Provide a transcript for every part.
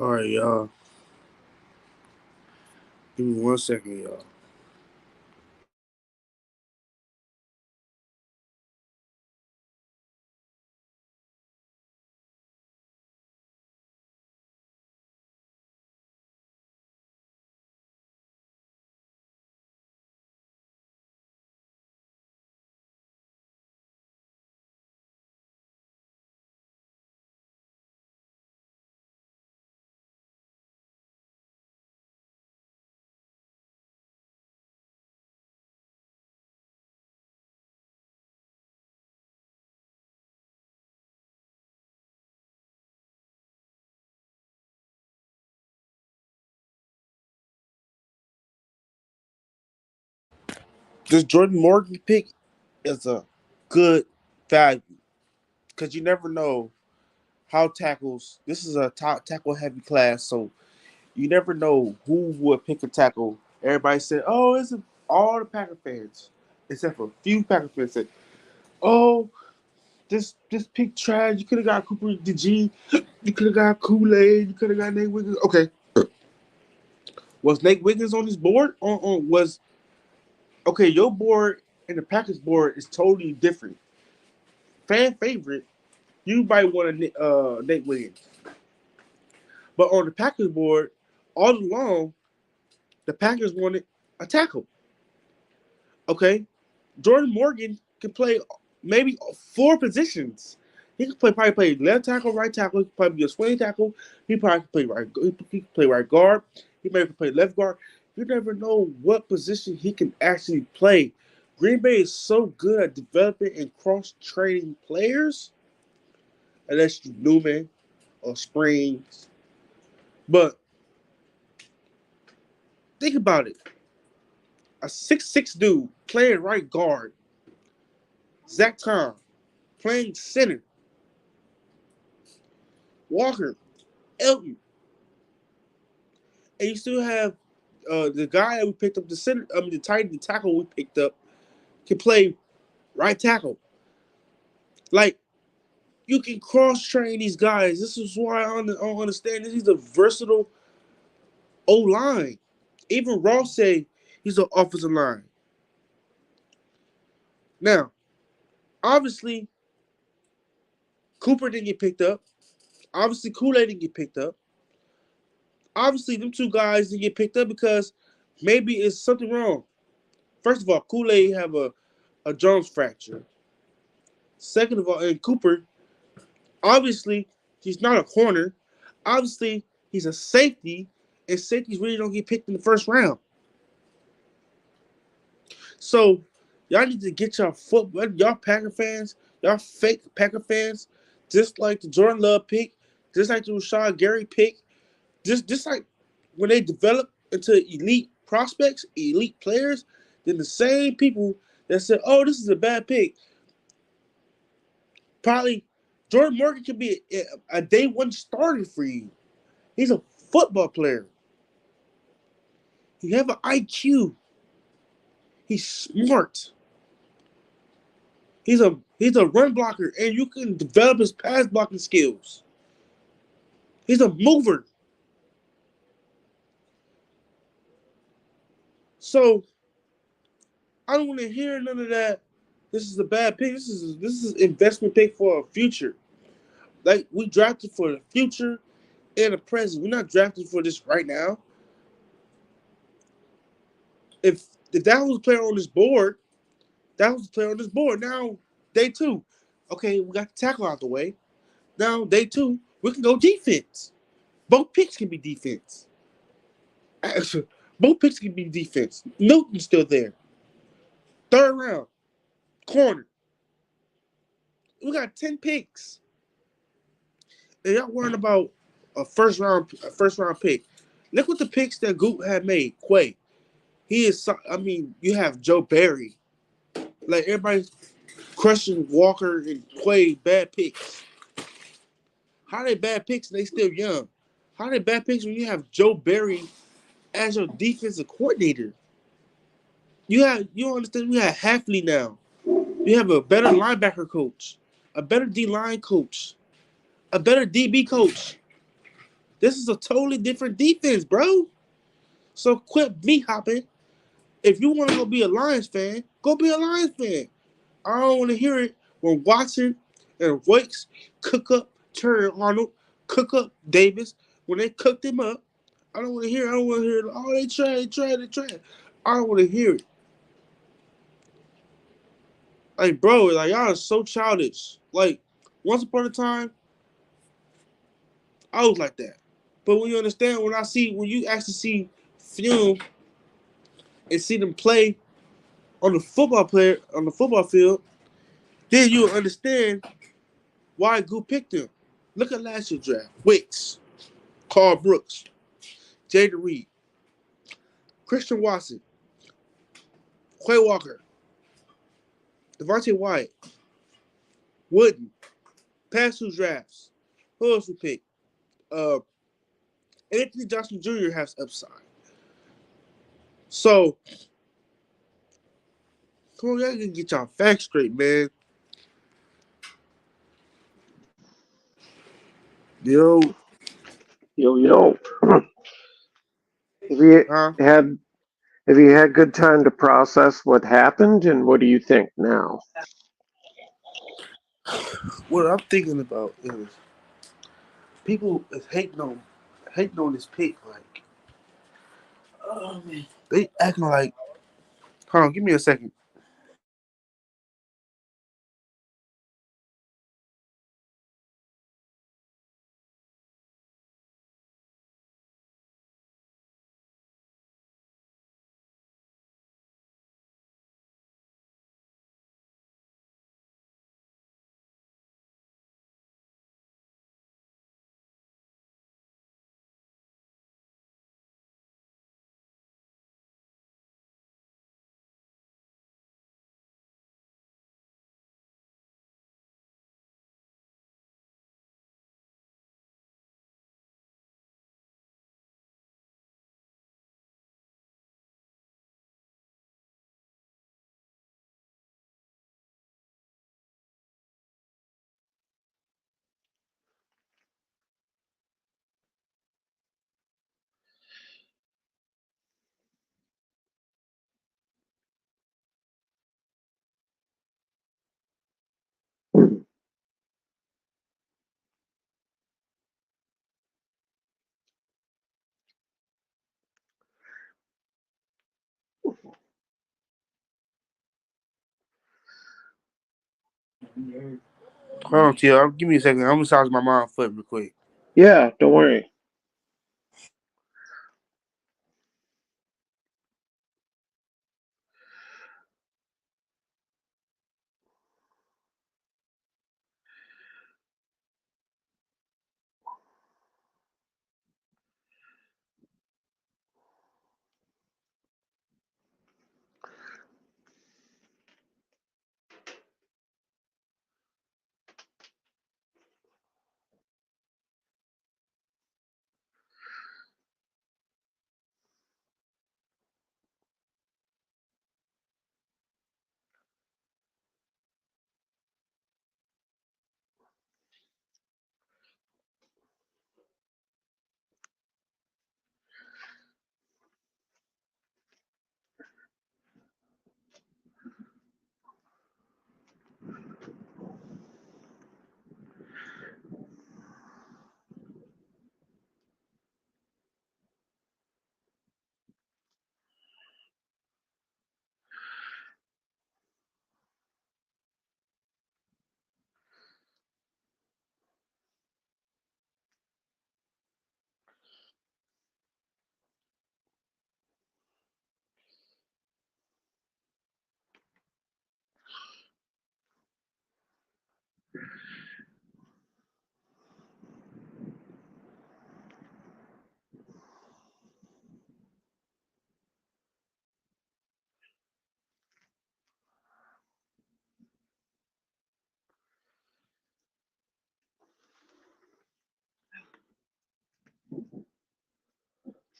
All right, y'all. Give me 1 second, y'all. This Jordan Morgan pick is a good value because you never know how tackles. This is a top tackle heavy class, so you never know who would pick a tackle. Everybody said, "Oh, all the Packer fans," except for a few Packer fans said, "Oh, this pick trash. You could have got Cooper DG. You could have got Kool Aid. You could have got Nate Wiggins." Okay, was Nate Wiggins on this board? Was okay? Your board and the Packers board is totally different. Fan favorite, you might want a Nate Wiggins, but on the Packers board, all along the Packers wanted a tackle. Okay, Jordan Morgan can play maybe four positions. He could probably play left tackle, right tackle. He could probably be a swing tackle. He probably could play right. He could play right guard. He may play left guard. You never know what position he can actually play. Green Bay is so good at developing and cross training players, unless you Newman or Springs. But think about it: a 6'6" dude playing right guard, Zach Tom playing center, Walker, Elton, and you still have the guy that we picked up, the center, the tight, the tackle we picked up, can play right tackle. Like you can cross train these guys. This is why I don't understand this. He's a versatile O line. Even Ross say he's an offensive line. Now, obviously, Cooper didn't get picked up. Obviously, Kool Aid didn't get picked up. Obviously, them two guys didn't get picked up because maybe it's something wrong. First of all, Kool Aid have a Jones fracture. Second of all, and Cooper, obviously, he's not a corner. Obviously, he's a safety, and safeties really don't get picked in the first round. So, y'all need to get y'all Packer fans, y'all fake Packer fans, just like the Jordan Love pick, just like the Rashawn Gary pick, just like when they develop into elite prospects, elite players, then the same people that said, "Oh, this is a bad pick," probably Jordan Morgan could be a day one starter for you. He's a football player. He have an IQ. He's smart. He's a run blocker, and you can develop his pass blocking skills. He's a mover. So I don't want to hear none of that. This is a bad pick. This is investment pick for a future. Like we drafted for the future and the present. We're not drafting for this right now. If that was a player on this board, that was the player on this board. Now day two, okay, we got the tackle out the way. Now day two, we can go defense. Both picks can be defense. Actually, both picks can be defense. Newton's still there. Third round, corner. We got 10 picks. And y'all worrying about a first round pick. Look what the picks that Goop had made. Quay. He is. I mean, you have Joe Barry. Like everybody's crushing Walker and Quay bad picks. How are they bad picks and they still young? How are they bad picks when you have Joe Barry as your defensive coordinator? You don't understand. We have Halfley now. You have a better linebacker coach, a better D line coach, a better DB coach. This is a totally different defense, bro. So quit me hopping. If you want to go be a Lions fan, go be a Lions fan. I don't want to hear it when Watson and Wakes cook up Turner Arnold, cook up Davis. When they cooked him up, I don't want to hear. I don't want to hear. Oh, they tried. I don't want to hear it. Like, bro, like y'all are so childish. Like, once upon a time, I was like that. But when you understand, when you actually see film and see them play on the football field, then you'll understand why Goo picked him. Look at last year's draft: Wicks, Carl Brooks, Jaden Reed, Christian Watson, Quay Walker, Devontae Wyatt, Wooden, past two drafts. Who else we picked? Uh, Anthony Johnson Jr. has upside. So, come on, y'all can get y'all facts straight, man. Yo, Yo, yo. Have you huh? had have you had good time to process what happened, and what do you think now? What I'm thinking about is people is hating on this pick. Like, oh man, they acting like. Hold on, give me a second. Hold on, Tia. Give me a second. I'm gonna massage my mom's foot real quick. Yeah, don't worry.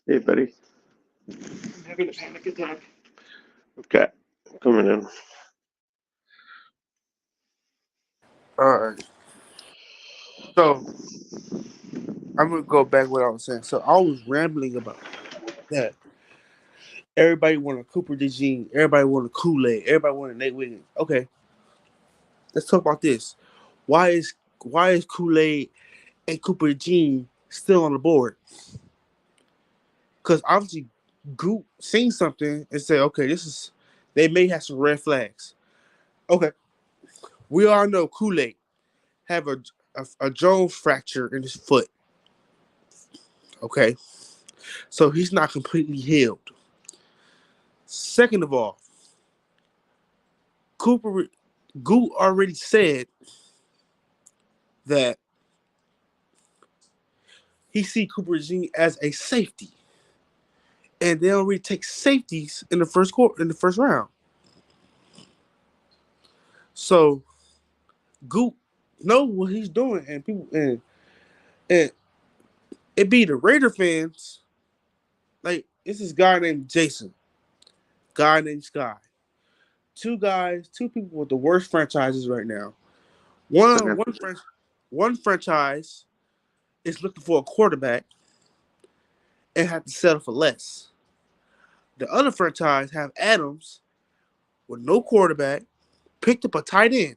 Hey, buddy. I'm having a panic attack. Okay, coming in. All right. So I'm gonna go back what I was saying. So I was rambling about that. Everybody wanted Cooper DeJean. Everybody wanted Kool-Aid. Everybody wanted Nate Wiggins. Okay, let's talk about this. Why is Kool-Aid and Cooper DeJean still on the board? Because obviously Goop seen something and said, okay, they may have some red flags. Okay, we all know Kool-Aid have a Jones fracture in his foot. Okay, so he's not completely healed. Second of all, Goop already said that he see Cooper DeJean as a safety, and they don't really take safeties in the first round. So Goop know what he's doing, and people and it be the Raider fans. Like, it's this guy named Jason, guy named Sky. Two people with the worst franchises right now. One franchise is looking for a quarterback and have to settle for less. The other franchise have Adams with no quarterback, picked up a tight end.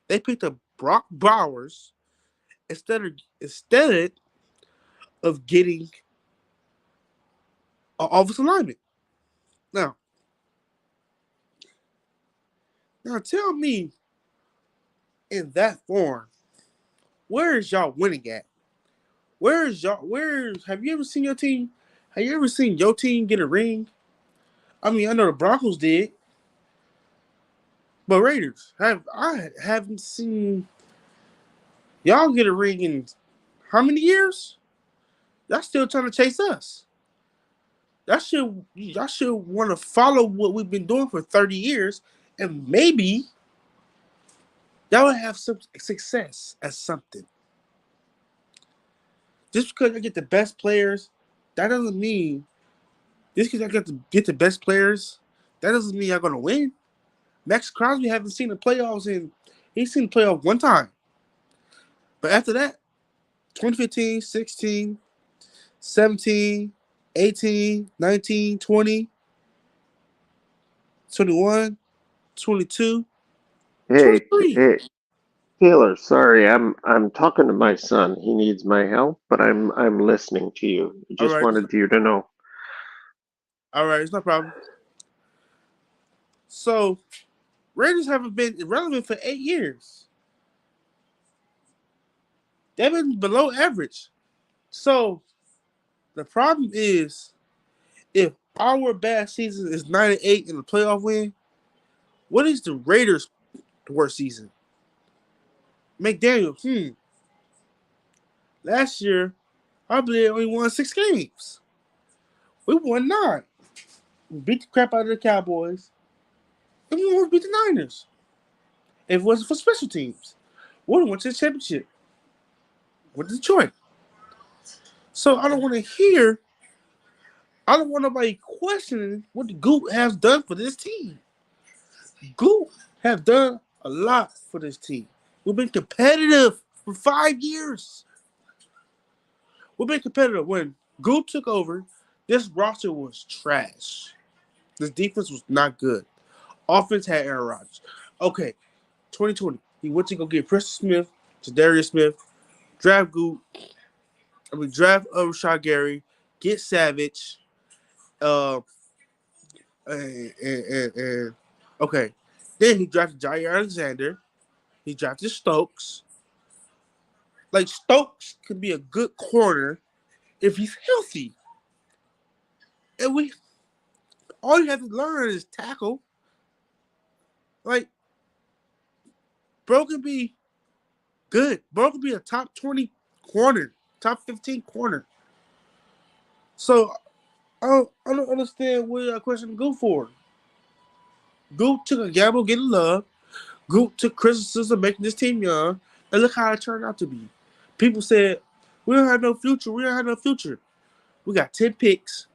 They picked up Brock Bowers instead of getting an offensive lineman. Now, tell me, in that form, where is y'all winning at? Have you ever seen your team? Have you ever seen your team get a ring? I mean, I know the Broncos did, but Raiders I haven't seen y'all get a ring in how many years? Y'all still trying to chase us. Y'all should want to follow what we've been doing for 30 years, and maybe y'all will have some success at something. Just because I get the best players, that doesn't mean just because I get the best players, that doesn't mean y'all gonna win. Max Crosby haven't seen the playoffs he's seen the playoff one time. But after that, 2015, 16, 17, 18, 19, 20, 21, 22, Hey, 23. hey, Taylor, sorry, I'm talking to my son. He needs my help, but I'm listening to you. All Just right. wanted you to know. All right, it's no problem. So, Raiders haven't been irrelevant for 8 years. They've been below average. So, the problem is, if our bad season is 9-8 in the playoff win, what is the Raiders' worst season? McDaniel, last year, I believe they only won 6 games. We won 9. We beat the crap out of the Cowboys. And we almost beat the Niners. If it wasn't for special teams, we would have went to the championship with Detroit. So I don't want nobody questioning what the Goop has done for this team. Goop have done a lot for this team. We've been competitive for 5 years. We've been competitive. When Goop took over, this roster was trash. This defense was not good. Offense had Aaron Rodgers. Okay, 2020, he went to go get Preston Smith, Darius Smith, draft Goop. Draft Rashad Gary, get Savage, uh, and okay. Then he drafted Jair Alexander. He drafted Stokes. Like, Stokes could be a good corner if he's healthy. And all you have to learn is tackle. Like, bro could be good. Bro could be a top 20 corner, top 15 corner. So I don't understand what you're questioning Goop for. Goop took a gamble getting love. Goop took criticism making this team young, and look how it turned out to be. People said, we don't have no future. We don't have no future. We got 10 picks,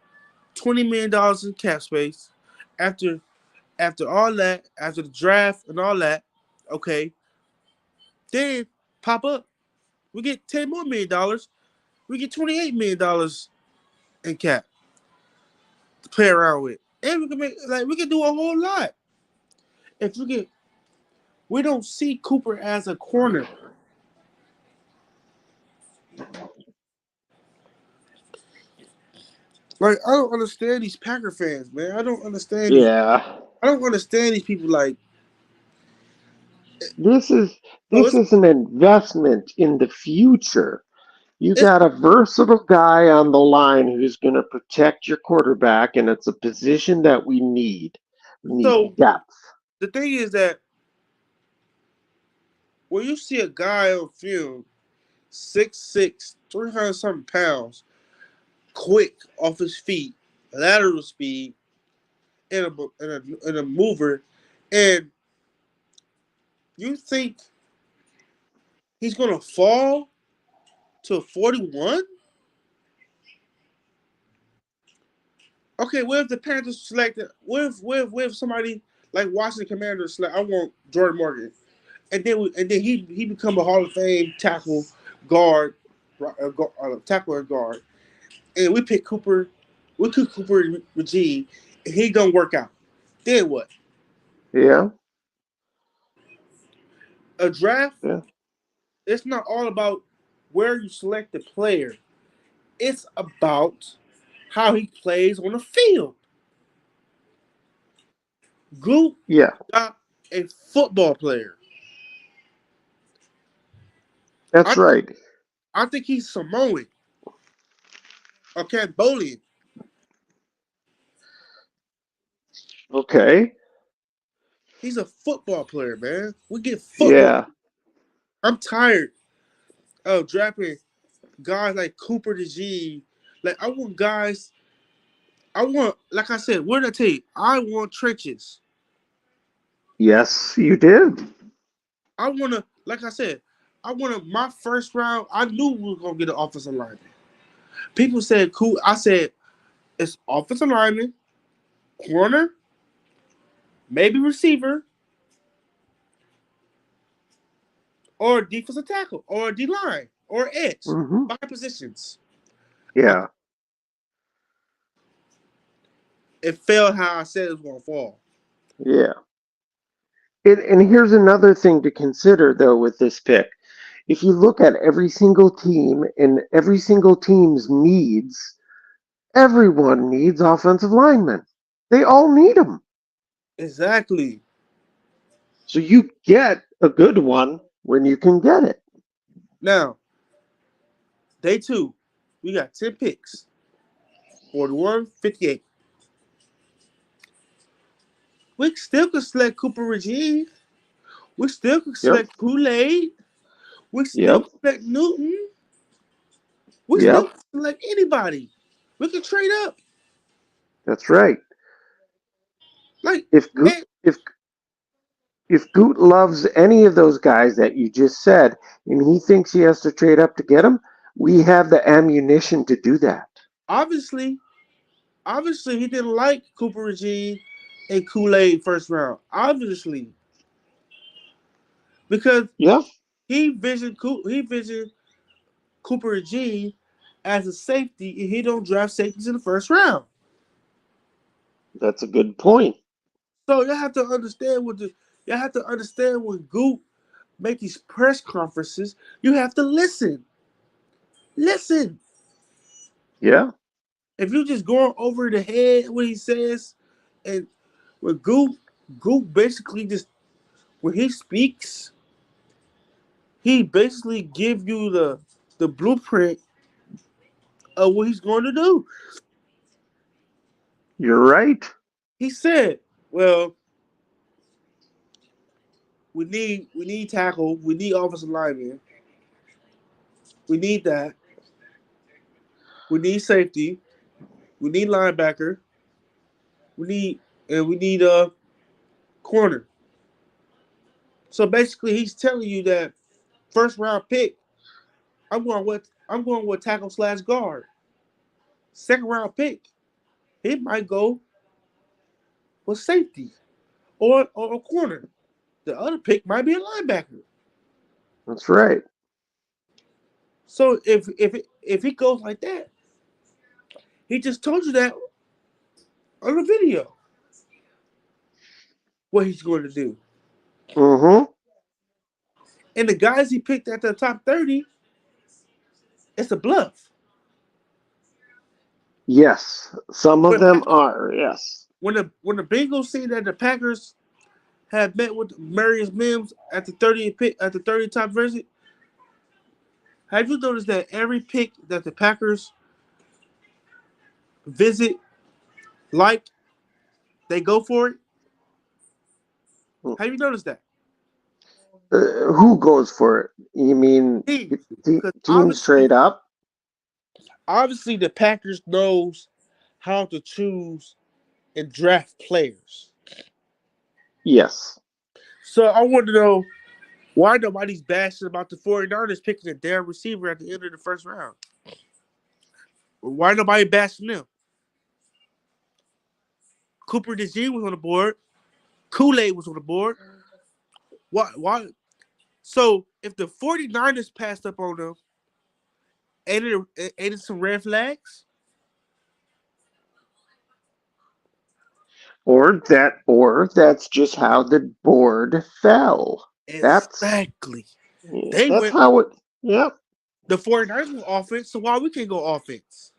$20 million in cap space. After all that, after the draft and all that, okay, then pop up. We get $10 more million. We get $28 million in cap to play around with, and we can do a whole lot. If we don't see Cooper as a corner. Like, I don't understand these Packer fans, man. I don't understand. Yeah. I don't understand these people. Like, This is so this is an investment in the future. You it's got a versatile guy on the line who's going to protect your quarterback, and it's a position that we need. We so need depth. the thing is that when you see a guy on film, 6'6", 300 something pounds, quick off his feet, lateral speed, and a mover, and you think he's gonna fall to 41? Okay, what if the Panthers selected? What if somebody like Washington Commanders select? I want Jordan Morgan, and then he become a Hall of Fame tackle guard, tackle and guard, and we pick Cooper, we took Cooper Reggie, and he don't work out. Then what? Yeah. A draft, Yeah. it's not all about where you select the player. It's about how he plays on the field. Goop Yeah. got a football player. That's I right. I think he's Samoan or Cambodian. Okay. He's a football player, man. We get football. Yeah. I'm tired of drafting guys like Cooper DeJean. Like I want guys. I want, like I said, what did I tell you? I want trenches. Yes, you did. I want to, like I said, I wanted my first round. I knew we were gonna get an offensive lineman. People said cool. I said it's offensive lineman, corner, maybe receiver, or defensive tackle, or D line, or edge. Hmm. 5 positions. Yeah. It fell how I said it was gonna fall. Yeah. And here's another thing to consider, though, with this pick. If you look at every single team and every single team's needs, everyone needs offensive linemen. They all need them. Exactly. So you get a good one when you can get it. Now, day 2, we got 10 picks. 41, 58. We still could select Cooper Reggie. We still could Yep. select Kool-Aid. We still Yep. could select Newton. We still Yep. could select anybody. We could trade up. That's right. Like, If Goot, and if Goot loves any of those guys that you just said, and he thinks he has to trade up to get them, we have the ammunition to do that. obviously, he didn't like Cooper Reggie and Kool-Aid first round. Obviously. Because Yeah, he visioned Cooper Reggie as a safety, and he don't draft safeties in the first round. that's a good point. So you have to understand when Goop make these press conferences, you have to listen. Listen. Yeah, If you just going over the head what he says, and when Goop basically just when he speaks, he basically give you the blueprint of what he's going to do. you're right. He said, "Well, we need tackle, we need offensive lineman, we need that, we need safety, we need linebacker, we need a corner." So basically, he's telling you that first round pick, I'm going with tackle slash guard. Second round pick, he might go with safety or a corner. The other pick might be a linebacker. That's right. So if he goes like that, he just told you that on the video what he's going to do. Mm-hmm. And the guys he picked at the top 30, it's a bluff. Yes, some of When them are. Yes. when the Bengals see that the Packers have met with Marius Mims at the 30th pick at the 30 top visit, have you noticed that every pick that the Packers visit, like they go for it? Have you noticed that? Who goes for it? You mean Teams, because teams trade up? obviously the Packers knows how to choose and draft players. Yes. So I want to know why nobody's bashing about the 49ers picking a damn receiver at the end of the first round. Why nobody bashing them? Cooper DeJean was on the board. Kool-Aid was on the board. Why? So if the 49ers passed up on them, ain't it some red flags? Or that's just how the board fell. Exactly. They That's went how it. Yep. the 49ers went offense, so why we can't go offense?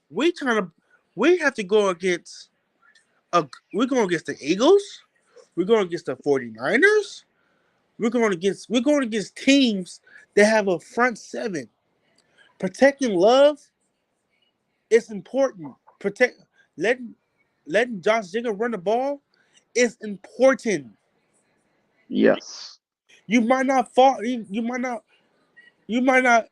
We have to go against we're going against the Eagles. We're going against the 49ers. We're going against teams that have a front seven. Protecting Love is important. Letting Josh Jacobs run the ball is important. Yes. You might not fall. You might not. You might not.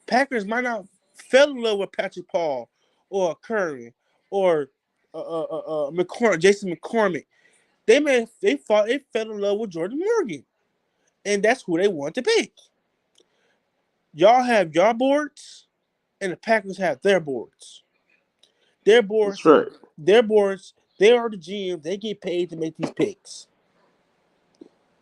Packers might not fell in love with Patrick Paul or Curry or Jason McCormick. They fell in love with Jordan Morgan, and that's who they want to pick. Y'all have your boards, and the Packers have their boards. Their boards, That's right. their boards. They are the GM. They get paid to make these picks.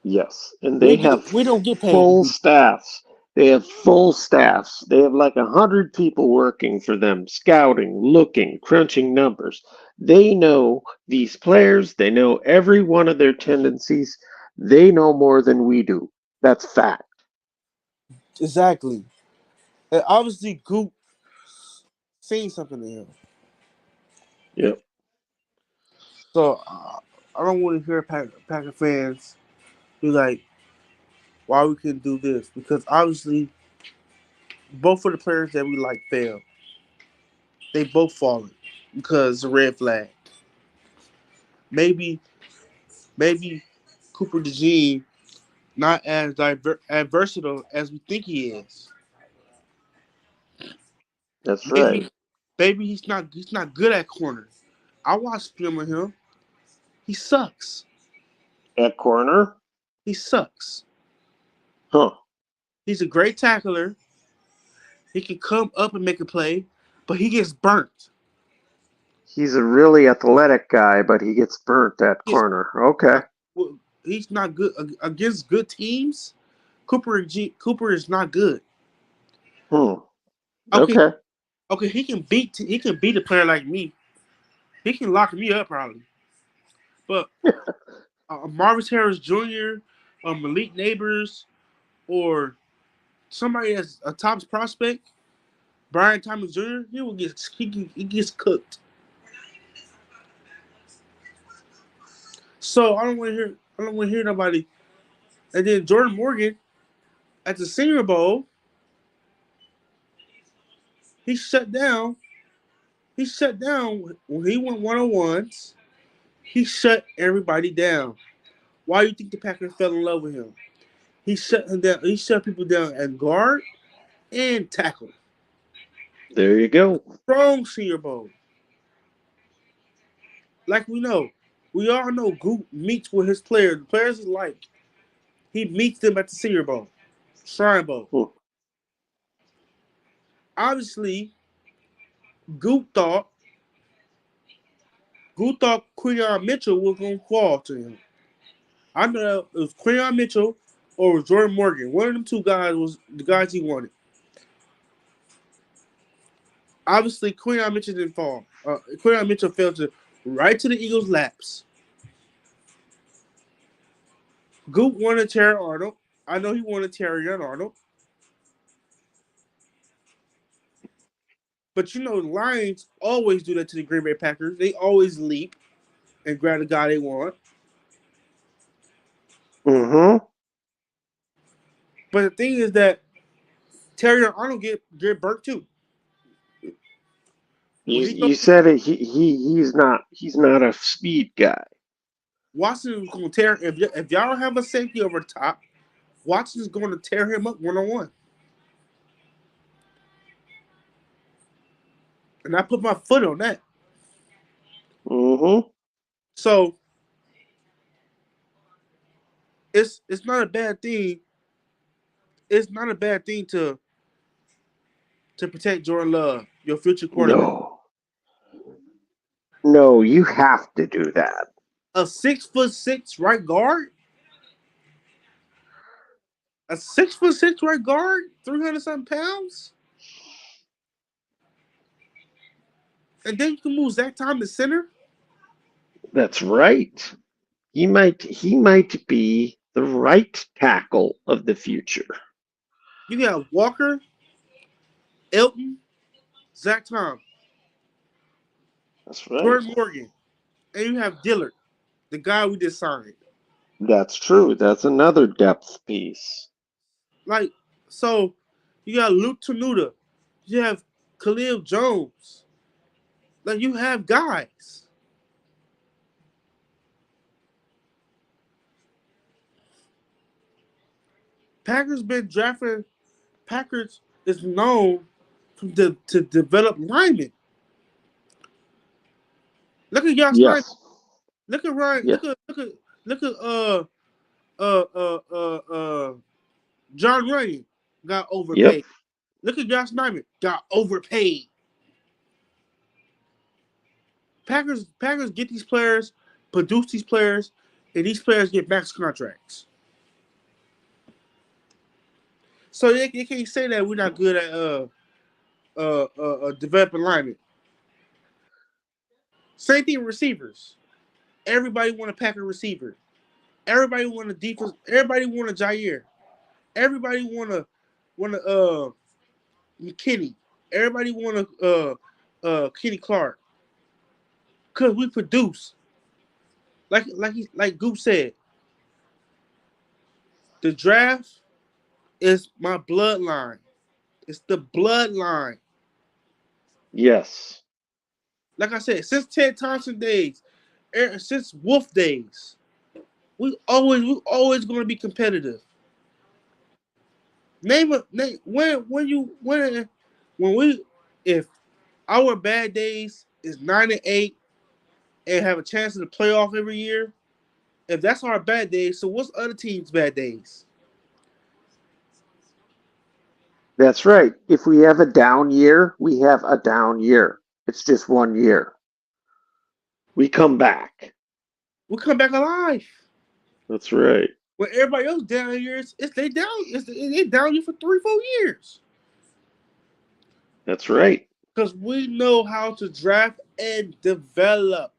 Yes, and they We don't get paid to full do. staffs. They have full staffs. They have like 100 people working for them, scouting, looking, crunching numbers. They know these players. They know every one of their tendencies. They know more than we do. That's fact. Exactly. And obviously, Goop seen something to him. Yep. So I don't want to hear Packer fans be like, "Why we couldn't do this?" Because obviously, both of the players that we like failed. They both fallen because the red flag. Maybe Cooper DeJean not as versatile as we think he is. That's right. Maybe he's not good at corner. I watched film of him. He sucks. At corner? He sucks. Huh. He's a great tackler. He can come up and make a play, but he gets burnt. He's a really athletic guy, but he gets burnt at He gets, corner. Okay. well, he's not good against good teams. Cooper is not good. Hmm. Okay, Okay. okay, he can beat a player like me. He can lock me up probably. But Marvis Harris Jr., Malik Neighbors, or somebody that's a top prospect, Brian Thomas Jr., he gets cooked. So I don't want to hear nobody. And then Jordan Morgan at the Senior Bowl, he shut down. He shut down when he went 1-on-ones. He shut everybody down. Why do you think the Packers fell in love with him? He shut him down. He shut people down at guard and tackle. There you go. Strong Senior Bowl. Like we all know Goop meets with his players. The players is like he meets them at the Senior Bowl, Shrine Bowl. Hmm. Obviously, Goop thought Quinyon Mitchell was gonna fall to him. I know it was Quinyon Mitchell or it was Jordan Morgan. One of them two guys was the guys he wanted. Obviously, Quinyon Mitchell didn't fall. Quinyon Mitchell fell right to the Eagles' laps. Goop wanted Terry Arnold. I know he wanted Terry Arnold. But you know, the Lions always do that to the Green Bay Packers. They always leap and grab the guy they want. Mm-hmm. But the thing is that Terry Arnold get burnt too. You said it. He's not a speed guy. Watson is going to tear. If y'all don't have a safety over the top, Watson is going to tear him up 1-on-1. And I put my foot on that. Mm-hmm. So it's not a bad thing. It's not a bad thing to protect Jordan Love, your future quarterback. No, you have to do that. A 6'6" right guard. A 6'6" right guard, 300-something pounds. And then you can move Zach Tom to center. That's right. He might be the right tackle of the future. You got Walker, Elton, Zach Tom, That's right. Jordan Morgan, and you have Dillard, the guy we just signed. That's true. That's another depth piece. Like, so you got Luke Tenuta, you have Khalil Jones. Like, you have guys. Packers been drafting. Packers is known to develop linemen. Look at Josh Snyder. Yes. Look at Ryan. Yeah. Look at John Ryan got overpaid. Yep. Look at Josh Neiman got overpaid. Packers get these players, produce these players, and these players get max contracts. So they can't say that we're not good at developing linemen. Same thing with receivers. Everybody want a Packer receiver. Everybody want a defense. Everybody want a Jair. Everybody want a McKinney. Everybody want a Kenny Clark. Cause we produce. Like Goop said, the draft is my bloodline. It's the bloodline. Yes. Like I said, since Ted Thompson days, since Wolf days, we always going to be competitive. When we if our bad days is 9-8 and have a chance in the playoff every year, if that's our bad days, so what's other teams' bad days? That's right. If we have a down year, we have a down year. It's just 1 year. We come back. We come back alive. That's right. When everybody else down years, they down you for 3-4 years. That's right. Because we know how to draft and develop.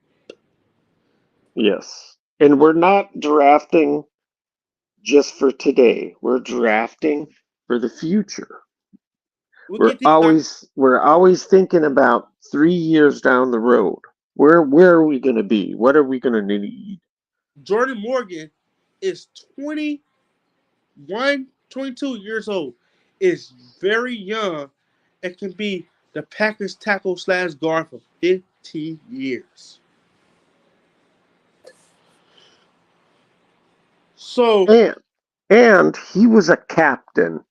Yes. And we're not drafting just for today. We're drafting for the future. We're always thinking about 3 years down the road. Where are we going to be? What are we going to need? Jordan Morgan is 21, 22 years old. Is very young and can be the Packers tackle / guard for 15 years. So and he was a captain.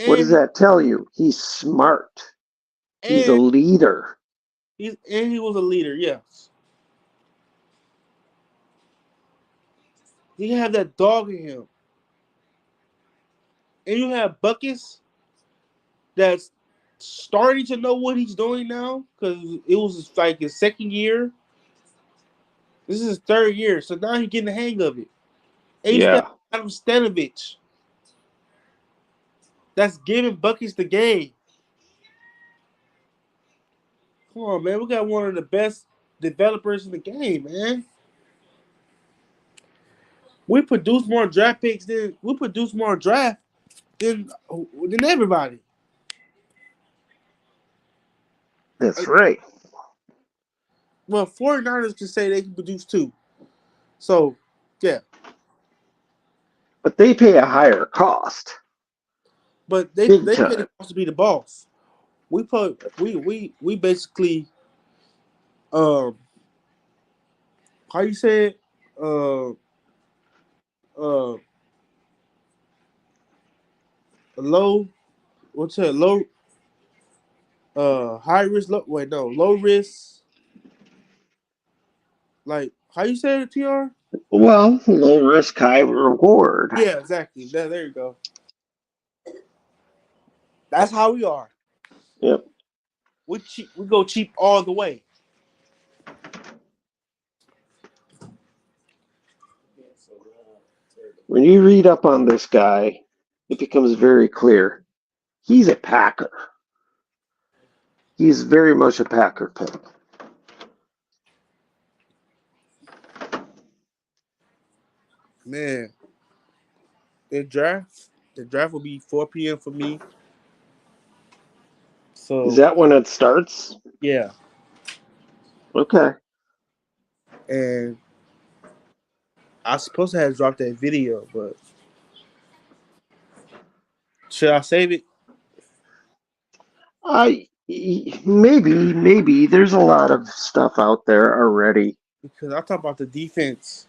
What does that tell you? He's smart. He's a leader. He was a leader, yes. He had that dog in him. And you have Buckets that's starting to know what he's doing now because it was like his second year. This is his third year, so now he's getting the hang of it. And you got Adam Stanovich that's giving Buckets the game. Come on, man. We got one of the best developers in the game, man. We produce more draft picks than we produce more draft than everybody. That's right. Well, 49ers can say they can produce too. So, yeah. But they pay a higher cost. But Big they pay time. the cost to be the boss. We basically how you say it? Uh low what's that? Low high risk low risk, like how you say it, TR? Well, low risk, high reward. Yeah, exactly. There you go. That's how we are. Yep. We go cheap all the way. When you read up on this guy, it becomes very clear. He's a Packer. He's very much a Packer pick. Man, the draft will be 4 p.m. for me. Is So that when it starts? yeah, Okay. and I was supposed to have dropped that video, but should I save it? Maybe there's a lot of stuff out there already. Because I talk about the defense.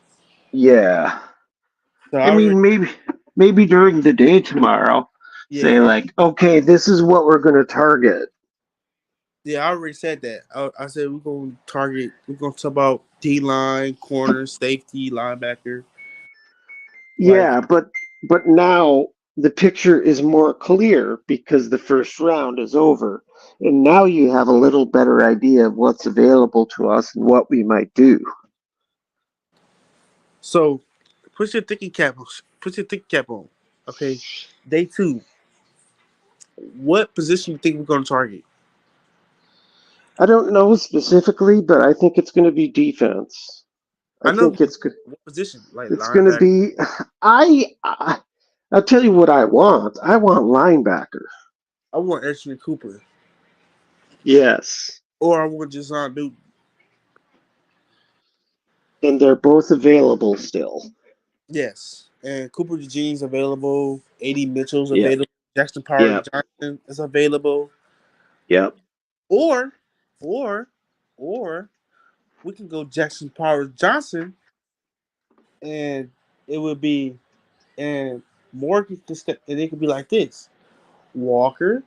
Yeah. So I mean, maybe during the day tomorrow, say like, okay, this is what we're going to target. Yeah, I already said that. I said we're gonna target. We're gonna talk about D line, corner, safety, linebacker. Yeah, but now the picture is more clear because the first round is over, and now you have a little better idea of what's available to us and what we might do. So, put your thinking cap on. Put your thinking cap on. Okay, day 2. What position you think we're gonna target? I don't know specifically, but I think it's going to be defense. I I know think it's what position, like it's going to linebacker. be. I'll tell you what I want. I want linebacker. I want Ashton Cooper, Yes, or I want Jason Newton. and they're both available still. Yes, and Cooper DeJean's available. A.D. Mitchell's Yep, available. Jackson Power yep, Johnson is available. yep. Or, or, or we can go Jackson Power Johnson, and it would be and Morgan can step, and it could be like this: Walker,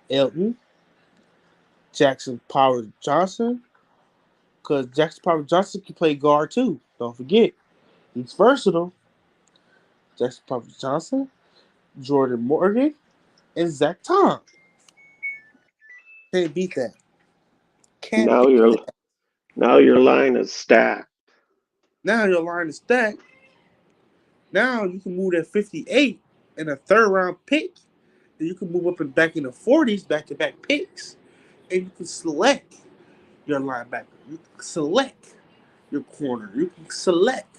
Elton, Jackson Power Johnson, because Jackson Power Johnson can play guard too. Don't forget, he's versatile. Jackson Power Johnson, Jordan Morgan, and Zach Tom. Can't beat that. Can't Now beat your that. now your line is stacked. Now your line is stacked. Now you can move that 58 in a third round pick, and you can move up and back in the 40s, back to back picks, and you can select your linebacker. You can select your corner. You can select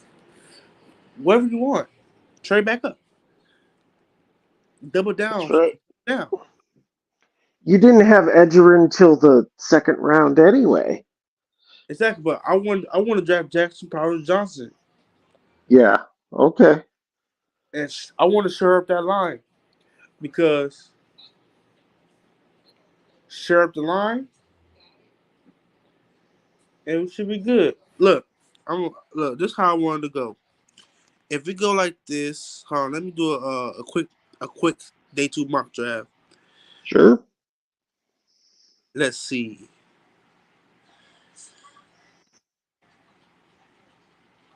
whatever you want. Trade back up. Double That's down. right. Down. You didn't have Edger until the second round anyway. Exactly. But I want to draft Jackson Power Johnson, Yeah. Okay. and I want to shore up that line because shore up the line, and it should be good. Look. This is how I wanted to go. If we go like this, hold on, let me do a quick day 2 mock draft. Sure. Let's see.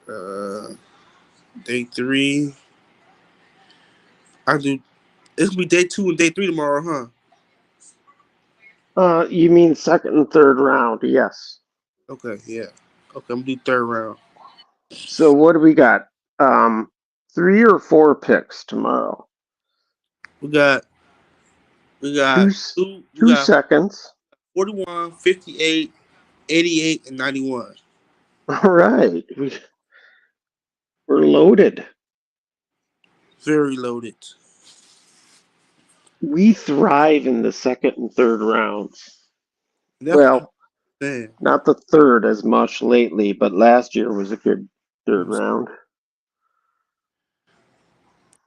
Uh, day 3. I do. It's gonna be day 2 and day 3 tomorrow, huh? You mean second and third round? Yes. Okay, yeah. Okay, I'm gonna do third round. So what do we got? 3 or 4 picks tomorrow. We got Two two. We two got seconds. 41, 58, 88, and 91. All right. We're loaded. Very loaded. We thrive in the second and third rounds. That's what I'm Well, saying. not the third as much lately, but last year was a good third round.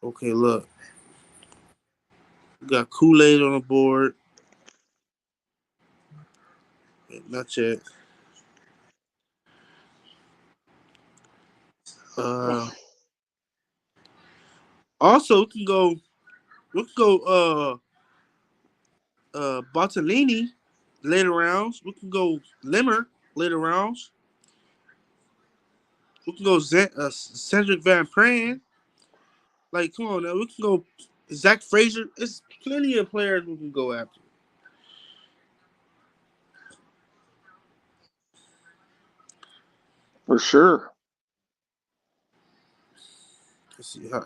Okay, look. We got Kool-Aid on the board. Not yet. Also, we can go Bartolini later rounds. We can go Limmer later rounds. We can go Cedric Van Pran. Like, come on now. We can go Zach Frazier. There's plenty of players we can go after. For sure. Let's see how.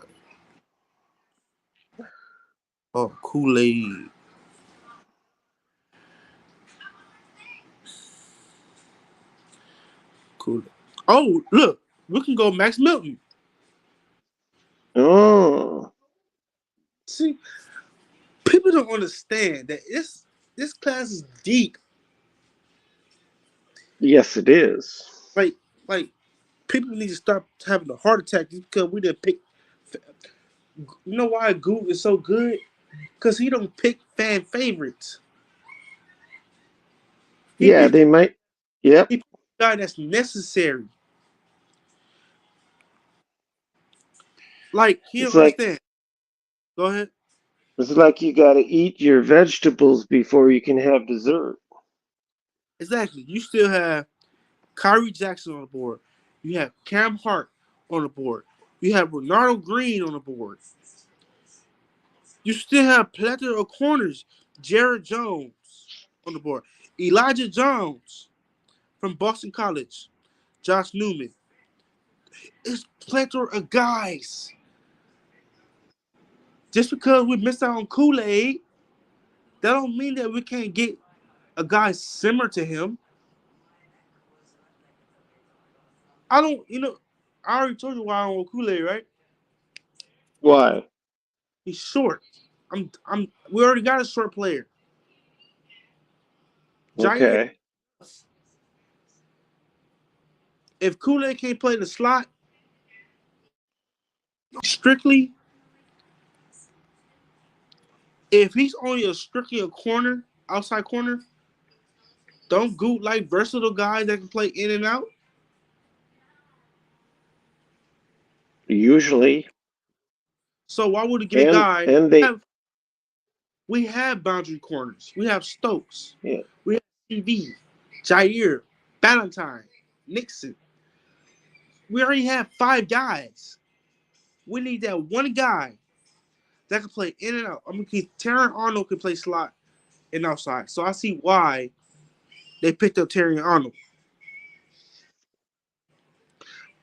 Oh, Kool-Aid. Cool. Oh, look. We can go Max Milton. Oh, See, people don't understand that this class is deep. yes, it is. Like people need to stop having a heart attack just because we didn't pick. You know why Goot is so good? Because he don't pick fan favorites. He Yeah, picks they might. Yep. the guy that's necessary. Like he It's don't like understand. Go ahead. it's like you got to eat your vegetables before you can have dessert. Exactly. You still have Kyrie Jackson on the board. You have Cam Hart on the board. You have Ronaldo Green on the board. You still have plethora of corners. Jared Jones on the board. Elijah Jones from Boston College. Josh Newman. It's plethora of guys. Just because we missed out on Kool-Aid, that don't mean that we can't get a guy similar to him. I already told you why I don't want Kool-Aid, right? Why? He's short. We already got a short player. Jair, Okay. if Kool-Aid can't play the slot strictly, if he's only strictly a corner, outside corner, don't Goot like versatile guys that can play in and out? Usually, So why would he get a and guy? and they. We have boundary corners. We have Stokes. Yeah. We have TV, Jair, Valentine, Nixon. We already have 5 guys. We need that one guy that can play in and out. I mean, Terran Arnold can play slot and outside. So I see why they picked up Terry Arnold.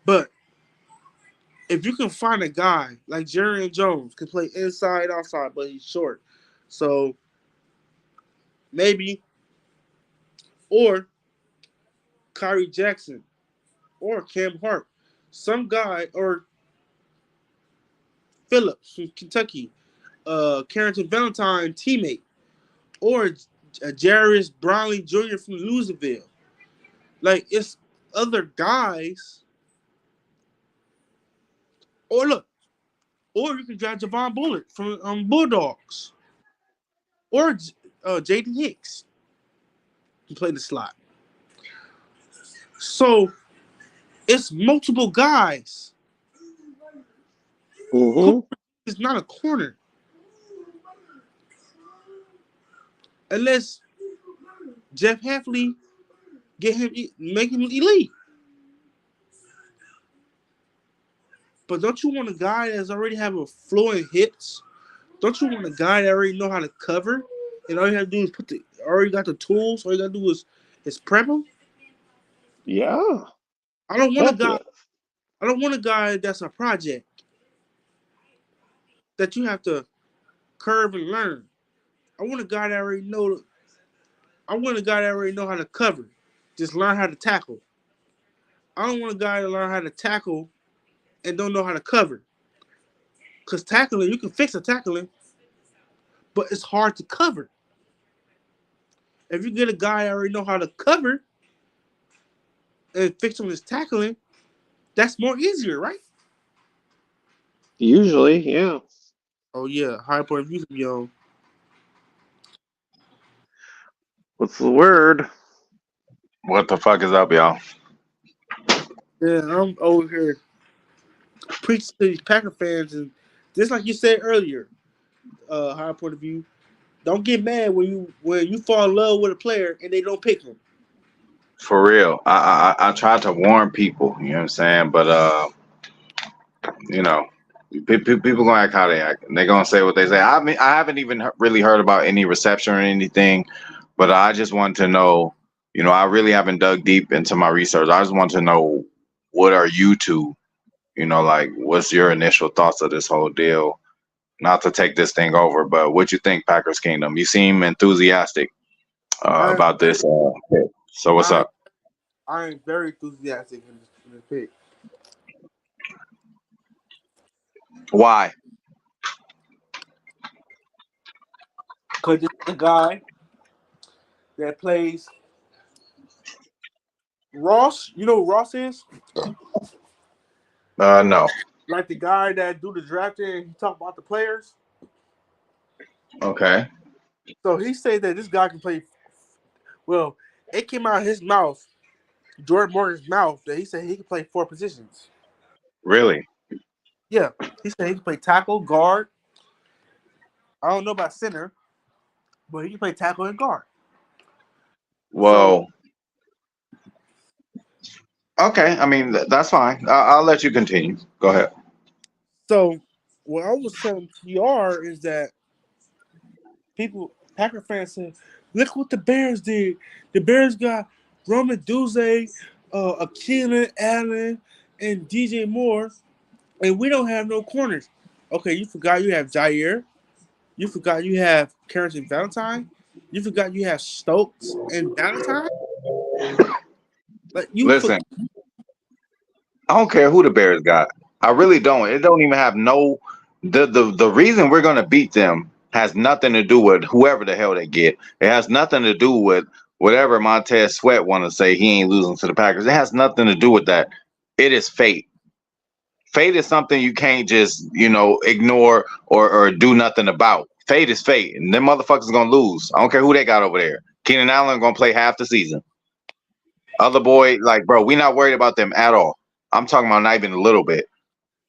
But if you can find a guy like Jerry Jones can play inside, outside, but he's short. So maybe, or Kyrie Jackson, or Cam Hart, some guy, or Phillips from Kentucky, Carrington Valentine teammate, or Jarius Brownlee Jr. from Louisville. Like it's other guys. Or look, or you can draft Javon Bullock from Bulldogs, or Jaden Hicks can play the slot. So it's multiple guys. Mm-hmm. It's not a corner unless Jeff Hafley make him elite. But don't you want a guy that's already having flowing hips? Don't you want a guy that already know how to cover? And all you have to do is already got the tools. All you gotta do is prep him. Yeah. I don't want a Heck guy. yeah. I don't want a guy that's a project that you have to curve and learn. I want a guy that already know I want a guy that already know how to cover, just learn how to tackle. I don't want a guy to learn how to tackle and don't know how to cover. Because tackling, you can fix a tackling, but it's hard to cover. If you get a guy that already know how to cover and fix on his tackling, that's more easier, right? Usually, yeah. Oh yeah, high point of view from yo. What's the word? What the fuck is up, y'all? Yeah, I'm over here preaching to these Packer fans, and just like you said earlier, high point of view. Don't get mad when you fall in love with a player and they don't pick him. For real. I tried to warn people, you know what I'm saying? But you know, people gonna act how they act. They're gonna say what they say. I mean, I haven't even really heard about any reception or anything, but I just want to know. You know, I really haven't dug deep into my research. I just want to know, what are you two? You know, like, what's your initial thoughts of this whole deal? Not to take this thing over, but what you think, Packers Kingdom? You seem enthusiastic I about this. Pick. So what's I up? I am very enthusiastic in this pick. Why? Because it's the guy that plays Ross. You know who Ross is? No. Like the guy that do the drafting and he talk about the players. Okay. So he said that this guy can play. Well, it came out of his mouth, Jordan Morgan's mouth, that he said he can play 4 positions. Really? Yeah, he said he can play tackle, guard. I don't know about center, but he can play tackle and guard. Well, okay. I mean, that's fine. I'll let you continue. Go ahead. So what I was telling PR is that Packer fans said, look what the Bears did. The Bears got Roman Duze, Keelan Allen, and DJ Moore, and we don't have no corners. Okay, you forgot you have Jair. You forgot you have Carrington Valentine. You forgot you have Stokes and Valentine. Like you Listen, I don't care who the Bears got. I really don't. It don't even have no. The reason we're gonna beat them has nothing to do with whoever the hell they get. It has nothing to do with whatever Montez Sweat want to say. He ain't losing to the Packers. It has nothing to do with that. It is fate. Fate is something you can't just, ignore or do nothing about. Fate is fate, and them motherfuckers gonna lose. I don't care who they got over there. Keenan Allen gonna play half the season. Other boy, like, bro, we not worried about them at all. I'm talking about not even a little bit.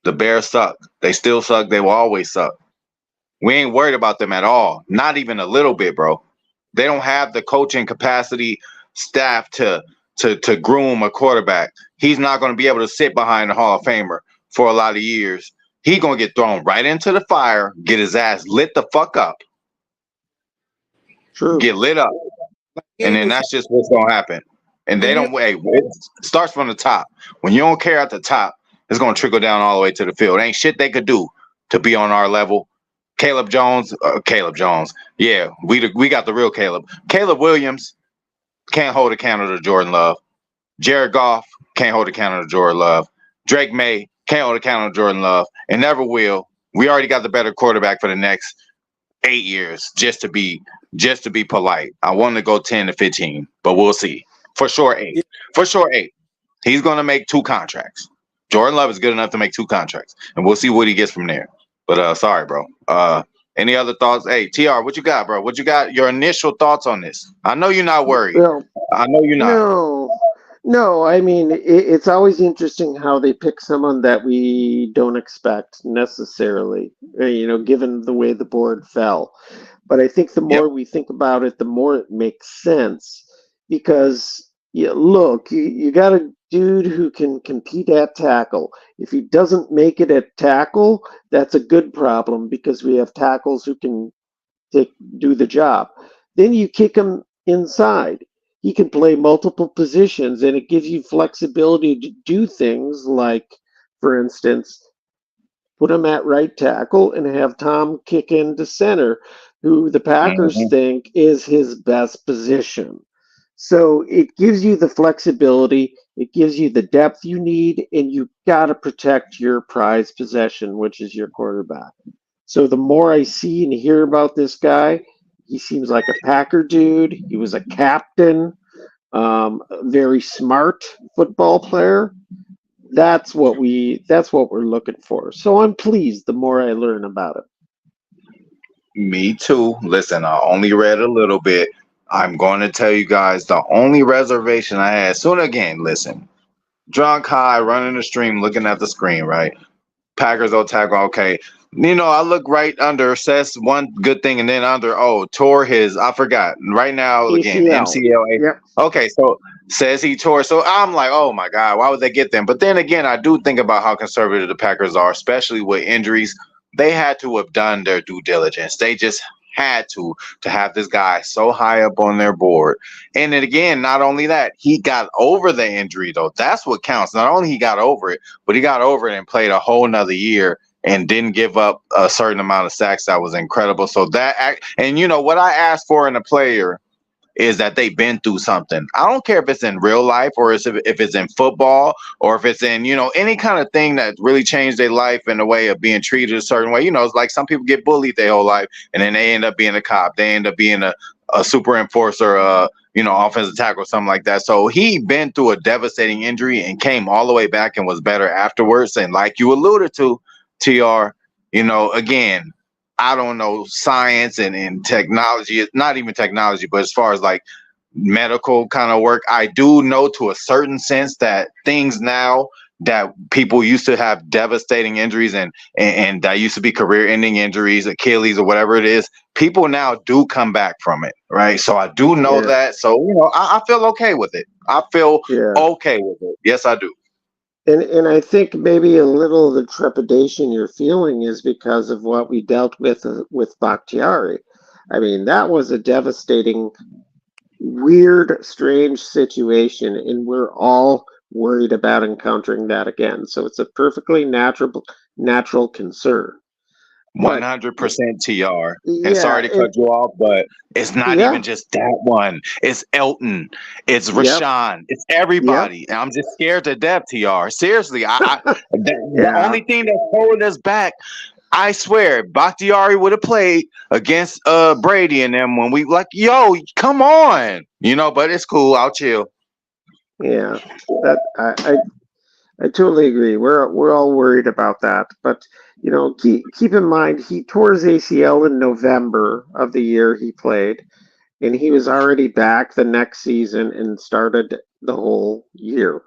The Bears suck. They still suck. They will always suck. We ain't worried about them at all. Not even a little bit, bro. They don't have the coaching capacity staff to groom a quarterback. He's not going to be able to sit behind the Hall of Famer for a lot of years. He's going to get thrown right into the fire, get his ass lit the fuck up. True. Get lit up. And then that's just what's going to happen. And they don't wait. It starts from the top. When you don't care at the top, it's going to trickle down all the way to the field. Ain't shit they could do to be on our level. Caleb Jones. Yeah, we got the real Caleb. Caleb Williams can't hold a candle to Jordan Love. Jared Goff can't hold a candle to Jordan Love. Drake May can't hold a candle to Jordan Love, and never will. We already got the better quarterback for the next 8 years, just to be polite. I want to go 10 to 15, but we'll see. For sure 8. For sure 8. He's going to make 2 contracts. Jordan Love is good enough to make 2 contracts, and we'll see what he gets from there. But sorry, bro. Any other thoughts? Hey, TR, what you got, bro? What you got? Your initial thoughts on this? I know you're not worried. Well, I know you're not. No. I mean, it's always interesting how they pick someone that we don't expect necessarily, given the way the board fell. But I think the more we think about it, the more it makes sense. Because, look, you got a dude who can compete at tackle. If he doesn't make it at tackle, that's a good problem because we have tackles who can do the job. Then you kick him inside. He can play multiple positions, and it gives you flexibility to do things like, for instance, put him at right tackle and have Tom kick into center. who the Packers Mhm. think is his best position. So it gives you the flexibility, it gives you the depth you need, and you got to protect your prized possession, which is your quarterback. So the more I see and hear about this guy, he seems like a Packer dude. He was a captain, a very smart football player. That's what we're looking for. So I'm pleased the more I learn about it. Me too. Listen, I only read a little bit. I'm going to tell you guys the only reservation I had. Soon again, listen, drunk high, running the stream, looking at the screen, right? Packers will tackle. Okay. I look right under, says one good thing, and then under, tore his, I forgot. Right now, again, ACL. MCLA. Yep. Okay, so says he tore. So I'm like, oh my God, why would they get them? But then again, I do think about how conservative the Packers are, especially with injuries. They had to have done their due diligence. They just had to have this guy so high up on their board. And then again, not only that, he got over the injury though. That's what counts. Not only he got over it, but he got over it and played a whole nother year and didn't give up a certain amount of sacks. That was incredible. So and what I asked for in a player is that they've been through something. I don't care if it's in real life or if it's in football or if it's in, any kind of thing that really changed their life in a way of being treated a certain way. It's like some people get bullied their whole life and then they end up being a cop. They end up being a super enforcer, offensive tackle or something like that. So he been through a devastating injury and came all the way back and was better afterwards. And like you alluded to, TR, again, I don't know, science and technology, not even technology, but as far as like medical kind of work, I do know to a certain sense that things now that people used to have devastating injuries and that used to be career ending injuries, Achilles or whatever it is, people now do come back from it. Right. So I do know Yeah. that. So, I feel okay with it. I feel Yeah. okay with it. Yes, I do. And I think maybe a little of the trepidation you're feeling is because of what we dealt with Bakhtiari. I mean, that was a devastating, weird, strange situation, and we're all worried about encountering that again. So it's a perfectly natural concern. But 100% TR. And yeah, sorry to cut you off, but it's not yeah, even just that one. It's Elton. It's yep, Rashawn. It's yep, everybody. And I'm just scared to death, TR. Seriously, the yeah. only thing that's holding us back, I swear, Bakhtiari would have played against Brady and them when we like, yo, come on. But it's cool. I'll chill. Yeah, that I totally agree. We're all worried about that, but keep in mind he tore his ACL in November of the year he played, and he was already back the next season and started the whole year,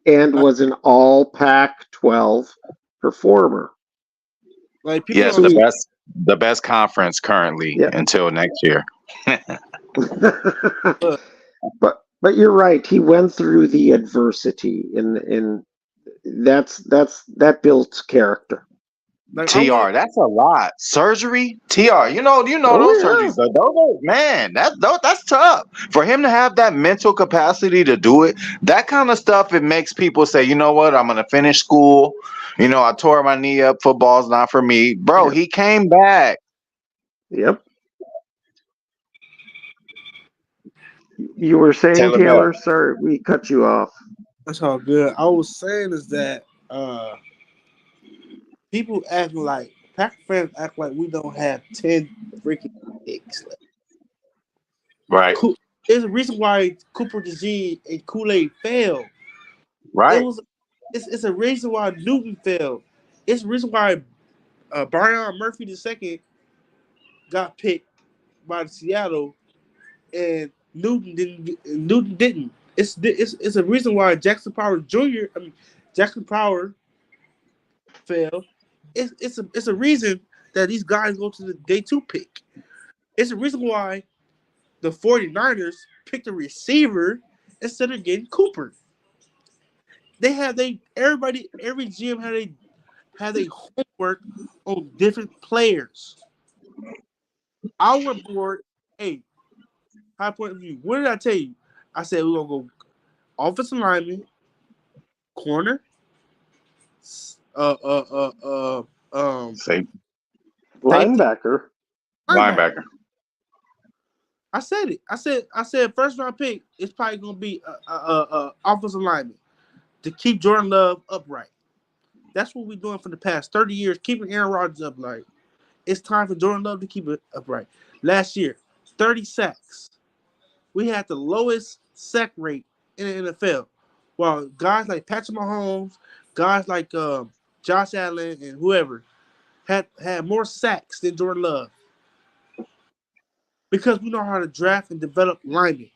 and Like, was an All Pac-12 performer. like people Yes, don't So the understand. best conference currently yeah, until next year. Look, but you're right. He went through the adversity, and that builds character. like I want TR, that's a lot. Surgery, TR. Oh Those yeah. surgeries. Those are, man, that's tough. For him to have that mental capacity to do it, that kind of stuff, it makes people say, you know what, I'm gonna finish school. I tore my knee up. Football's not for me, bro. Yep. He came back. Yep. You were saying, Taylor Miller. Taylor? Sorry, we cut you off. that's all good. I was saying is that people acting like Packer fans act like we don't have 10 freaking picks. Like, Right, there's a reason why Cooper DeJean and Kool-Aid failed. It right. was it's a reason why Newton failed. It's a reason why Brian Murphy II got picked by Seattle and Newton didn't. It's a reason why Jackson Power Jr. Jackson Power failed. It's a reason that these guys go to the day 2 pick. It's a reason why the 49ers picked a receiver instead of getting Cooper. Every GM had a homework on different players. I went board, hey, high point of view. What did I tell you? I said we're gonna go offensive lineman, corner, uh, uh, uh, uh, um, Say safety, Linebacker. Linebacker. I said it. I said first round pick is probably gonna be a offensive lineman to keep Jordan Love upright. That's what we're doing for the past 30 years, keeping Aaron Rodgers upright. It's time for Jordan Love to keep it upright. Last year, 30 sacks. We had the lowest sack rate in the NFL. While guys like Patrick Mahomes, guys like Josh Allen and whoever had more sacks than Jordan Love. Because we know how to draft and develop linemen.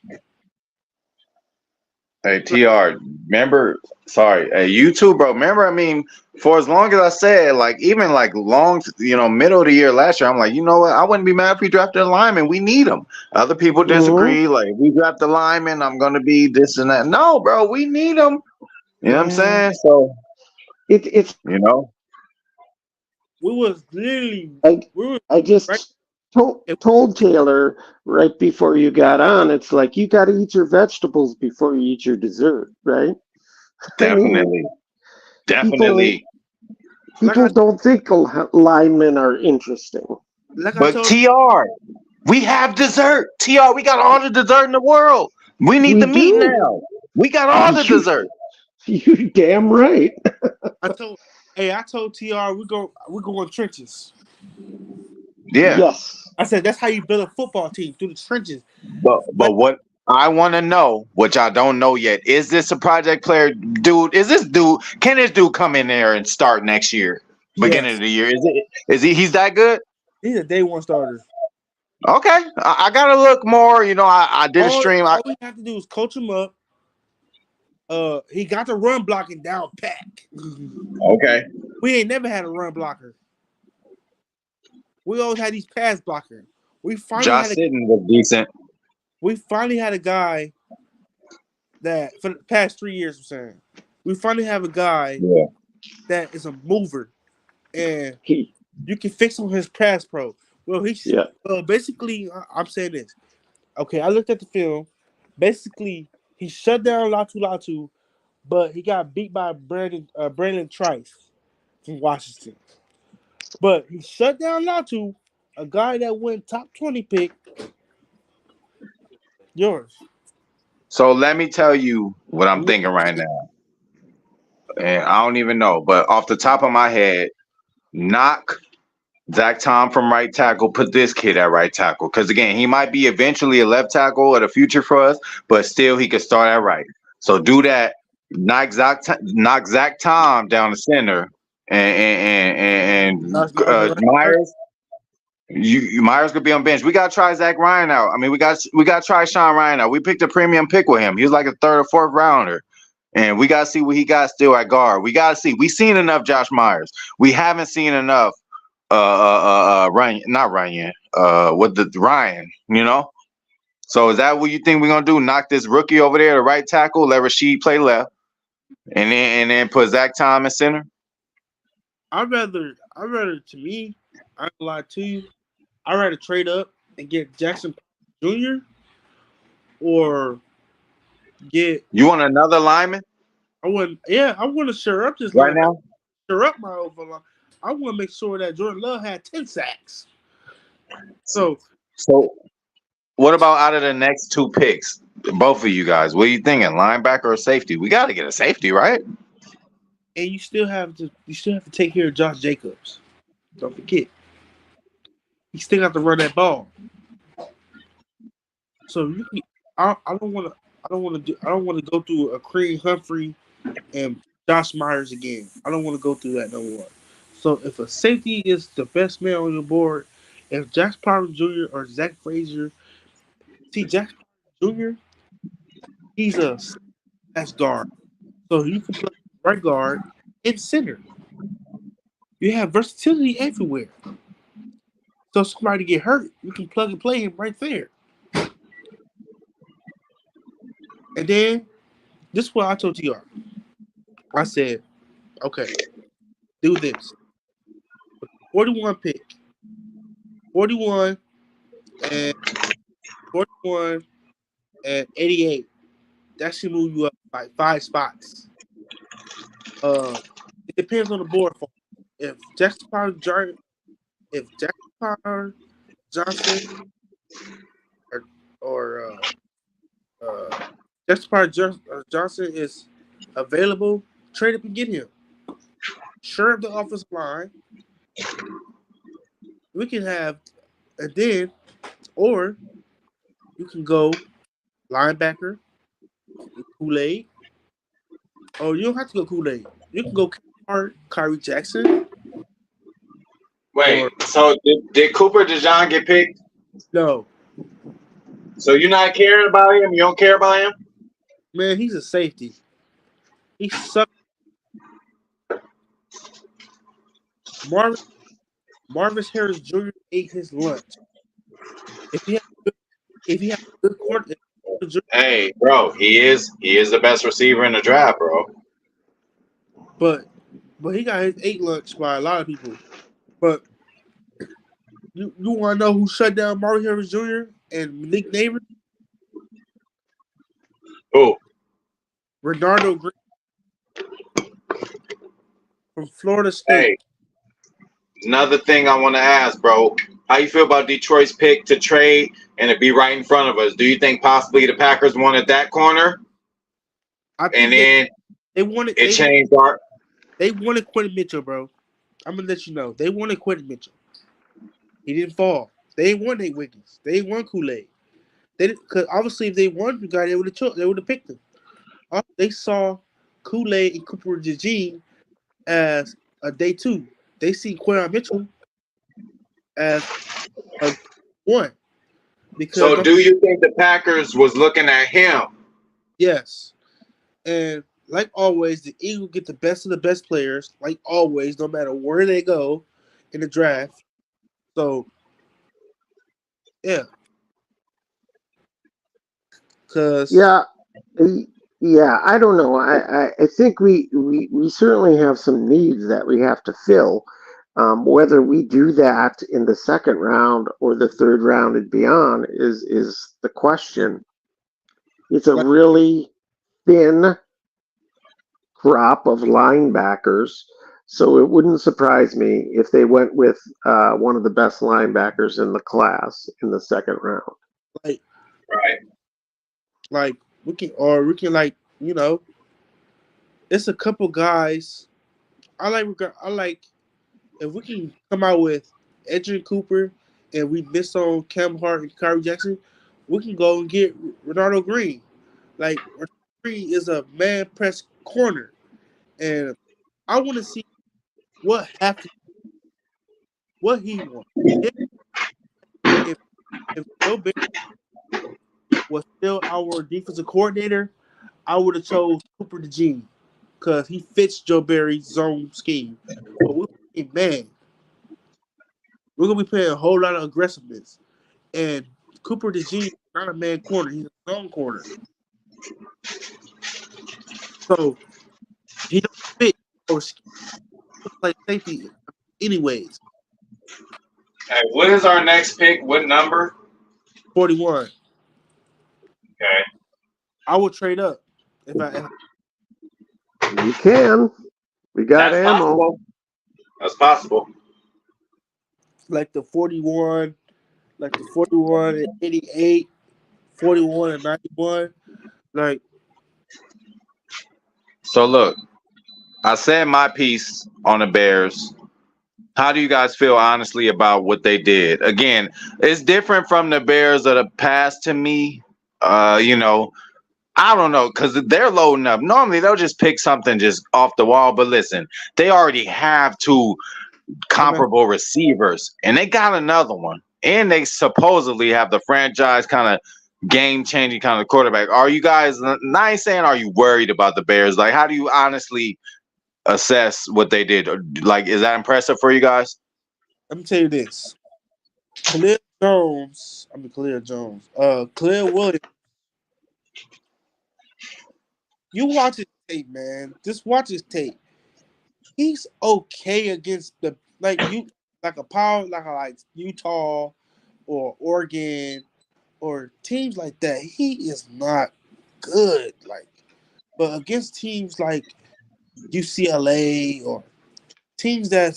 Hey, TR, remember, sorry, hey, you too, bro. Remember, I mean, for as long as I said, like, even like long, middle of the year last year, I'm like, you know what? I wouldn't be mad if we drafted a lineman. We need them. Other people disagree. Like, if we draft a lineman, I'm going to be this and that. No, bro, we need them. You know what I'm saying? So, it's we was literally I just right? told Taylor right before you got on, it's like you got to eat your vegetables before you eat your dessert, right? definitely. Definitely. People don't think linemen are interesting. But TR, we have dessert. TR, we got all the dessert in the world. We need the meat now. We got all the dessert. You're damn right. I told TR we're going trenches. Yeah. Yes. I said that's how you build a football team, through the trenches. But what I want to know, which I don't know yet, is this a project player dude? Can this dude come in there and start next year, beginning of the year? He's that good? He's a day one starter. Okay, I gotta look more. I did a stream. All we have to do is coach him up. He got the run blocking down pat. Okay. We ain't never had a run blocker. We always had these pass blockers. Josh Sitton was decent. We finally had a guy that for the past 3 years, I'm saying, we finally have a guy that is a mover, and you can fix him with his pass pro. Well, basically, I'm saying this. Okay, I looked at the film. Basically, he shut down Latu, but he got beat by Brandon Trice from Washington. But he shut down Latu, a guy that went top 20 pick. Yours. So let me tell you what I'm thinking right now. And I don't even know, but off the top of my head, knock Zach Tom from right tackle, put this kid at right tackle. Because again, he might be eventually a left tackle at the future for us, but still he could start at right. So do that. Knock Zach Tom down the center, and Myers. Myers could be on bench. We gotta try Zach Ryan out. I mean, we got to try Sean Ryan out. We picked a premium pick with him. He was like a 3rd or 4th rounder. And we gotta see what he got still at guard. We gotta see. We seen enough Josh Myers. We haven't seen enough Ryan, not Ryan. Ryan, So is that what you think we're gonna do? Knock this rookie over there to right tackle, let Rashid play left, and then put Zach Tom in center? I'd rather to me, I ain't gonna lie to you, I'd rather trade up and get Jackson Jr. or get. You want another lineman? I want to shore up this right now. Shore up my overall. I want to make sure that Jordan Love had 10 sacks. So what about out of the next 2 picks? Both of you guys, what are you thinking? Linebacker or safety? We got to get a safety, right? And you still have to take care of Josh Jacobs. Don't forget, you still have to run that ball. So I don't want to go through a Creed Humphrey and Josh Myers again. I don't want to go through that no more. So if a safety is the best man on your board, if Jack Power Jr. or Zach Frazier, Jack Jr. He's a guard, so you can play right guard and center. You have versatility everywhere. So if somebody get hurt, you can plug and play him right there. And then this is what I told TR. I said, okay, do this. 41 pick. 41 and 88. That should move you up like 5 spots. It depends on the board. If Jackson Power Johnson or Dexter Johnson is available, trade up and get him. Sure, the offensive line. We can have, and then, or you can go linebacker, Kool-Aid, or you don't have to go Kool-Aid. You can go Kyrie Jackson, Wait, or so did Cooper DeJean get picked? no. So you're not caring about him? You don't care about him? Man, he's a safety. He sucks. Marvin Harris Jr. ate his lunch. If he had a good quarter, Hey, bro, he is the best receiver in the draft, bro. but he got his ate lunch by a lot of people. But you want to know who shut down Marvin Harris Jr. and Nick Neighbors? Who? Renardo Green from Florida State. Hey, another thing I want to ask, bro. How you feel about Detroit's pick to trade and to be right in front of us? Do you think possibly the Packers wanted that corner? I think And then they wanted it changed our. They wanted Quentin Mitchell, bro. I'm gonna let you know. They wanted Quentin Mitchell. He didn't fall. They ain't won Nate Wiggins. They ain't won Kool-Aid. They because obviously if they won the guy, they would have picked him. They saw Kool-Aid and Cooper DeJean as a day two. They see Quentin Mitchell as a one. Because So do you think the Packers was looking at him? yes. And like always, the Eagles get the best of the best players, like always, no matter where they go in the draft. So, yeah. Yeah, I don't know. I think we certainly have some needs that we have to fill. Whether we do that in the second round or the third round and beyond is the question. It's a really thin crop of linebackers, so it wouldn't surprise me if they went with one of the best linebackers in the class in the second round. Right. We can it's a couple guys. I like if we can come out with Edgerrin Cooper and we miss on Cam Hart and Kyrie Jackson, we can go and get Renardo Green. Like Renardo Green is a man press corner, and I want to see what he wants. If Joe Barry was still our defensive coordinator, I would have chose Cooper DeJean because he fits Joe Barry's zone scheme. But we're going to be playing a whole lot of aggressiveness. And Cooper DeJean is not a man corner. He's a zone corner. So he don't fit or like safety anyways. Hey, what is our next pick? What number? 41. Okay. I will trade up if I. You can. We got That's ammo. possible. That's possible. Like the 41 and 88, 41 and 91. Like, So look, I said my piece on the Bears. How do you guys feel honestly about what they did? Again, it's different from the Bears of the past to me. I don't know, because they're loading up. Normally they'll just pick something just off the wall. But listen, they already have two comparable receivers, and they got another one. And they supposedly have the franchise kind of game-changing kind of quarterback. Are you guys, not saying are you worried about the Bears? Like, how do you honestly assess what they did? Like, is that impressive for you guys? let me tell you this. Khalil Williams. You watch his tape, man. Just watch his tape. He's okay against a power like Utah or Oregon or teams like that. He is not good. But against teams like UCLA or teams that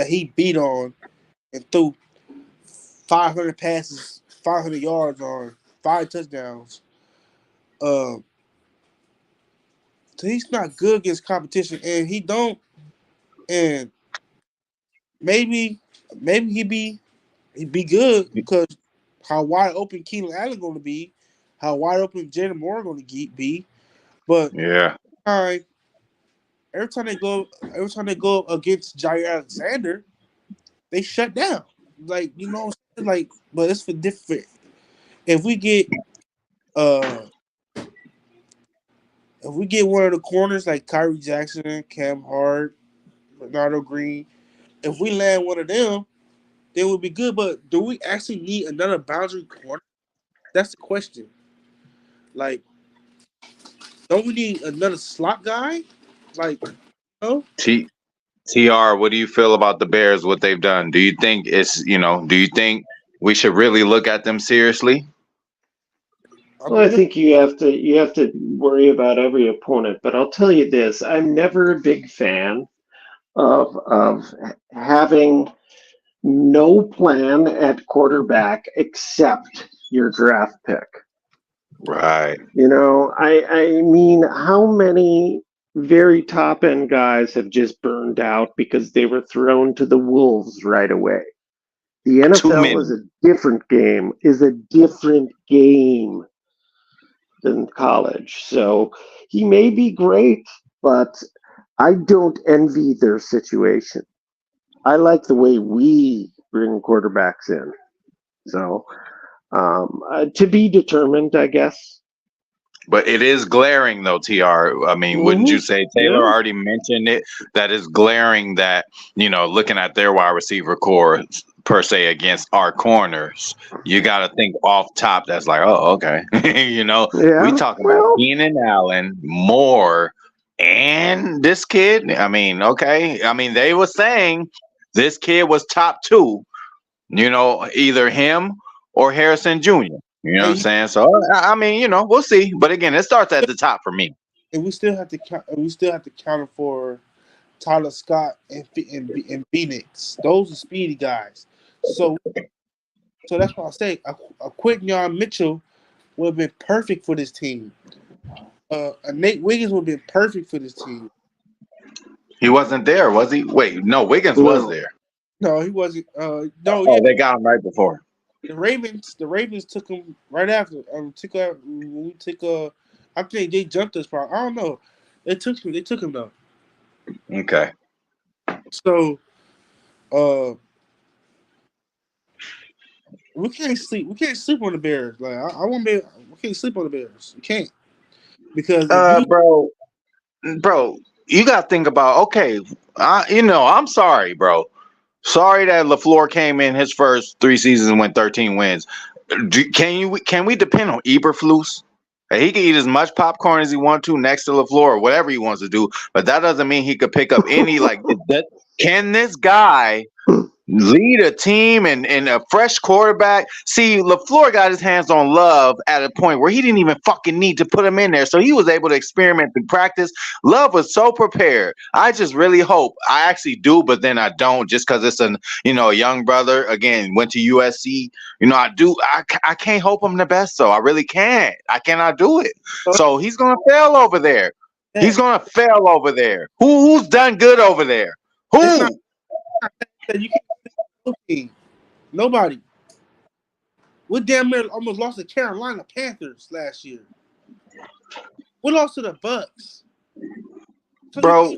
he beat on and threw 500 passes, 500 yards, or 5 touchdowns. So he's not good against competition, and he don't. And maybe he'd be good because how wide open Keenan Allen going to be, how wide open Jaden Moore going to be. But Yeah. every time they go against Jair Alexander, they shut down. Like like, but it's for different. If we get uh one of the corners like Kyrie Jackson, Cam Hart, Bernardo Green, if we land one of them, then we'll be good. But do we actually need another boundary corner? That's the question. Like, don't we need another slot guy? Like, no. TR, what do you feel about the Bears? What they've done? Do you think do you think we should really look at them seriously? Well, I think you have to worry about every opponent, but I'll tell you this: I'm never a big fan of having no plan at quarterback except your draft pick. Right. I mean, how many very top end guys have just burned out because they were thrown to the wolves right away? The NFL is a different game than college. So he may be great, but I don't envy their situation. I like the way we bring quarterbacks in. So to be determined, I guess. But it is glaring, though, TR. I mean, wouldn't you say Taylor already mentioned it? That is glaring that, looking at their wide receiver core per se against our corners, you got to think off top. That's like, oh, okay. We talking about Keenan Allen, Moore, and this kid. I mean, okay. I mean, they were saying this kid was top 2, either him or Harrison Jr. You know what I'm saying? So I mean, we'll see. But again, it starts at the top for me. And we still have to counter for Tyler Scott and Phoenix. Those are speedy guys. So that's why I say a Quinton Mitchell would have been perfect for this team. A Nate Wiggins would have been perfect for this team. He wasn't there, was he? Wait, no, Wiggins was there. No, he wasn't. They got him right before. The Ravens took him right after. I think they jumped us. Probably. I don't know. They took him though. Okay. So, we can't sleep. We can't sleep on the Bears. Like I won't be. We can't sleep on the Bears. We can't because bro, you got to think about. Okay, I'm sorry, bro. Sorry that LaFleur came in his first 3 seasons and went 13 wins. Can we depend on Eberflus? He can eat as much popcorn as he wants to next to LaFleur or whatever he wants to do, but that doesn't mean he could pick up any that. Can this guy lead a team and a fresh quarterback? See, LaFleur got his hands on Love at a point where he didn't even fucking need to put him in there. So he was able to experiment and practice. Love was so prepared. I just really hope, I actually do, but then I don't, just because it's a young brother, again, went to USC. I can't hope him the best, so I really can't. I cannot do it. So he's going to fail over there. He's going to fail over there. Who's done good over there? Who? You can't. Nobody. We damn near almost lost to Carolina Panthers last year. We lost to the Bucks. So bro,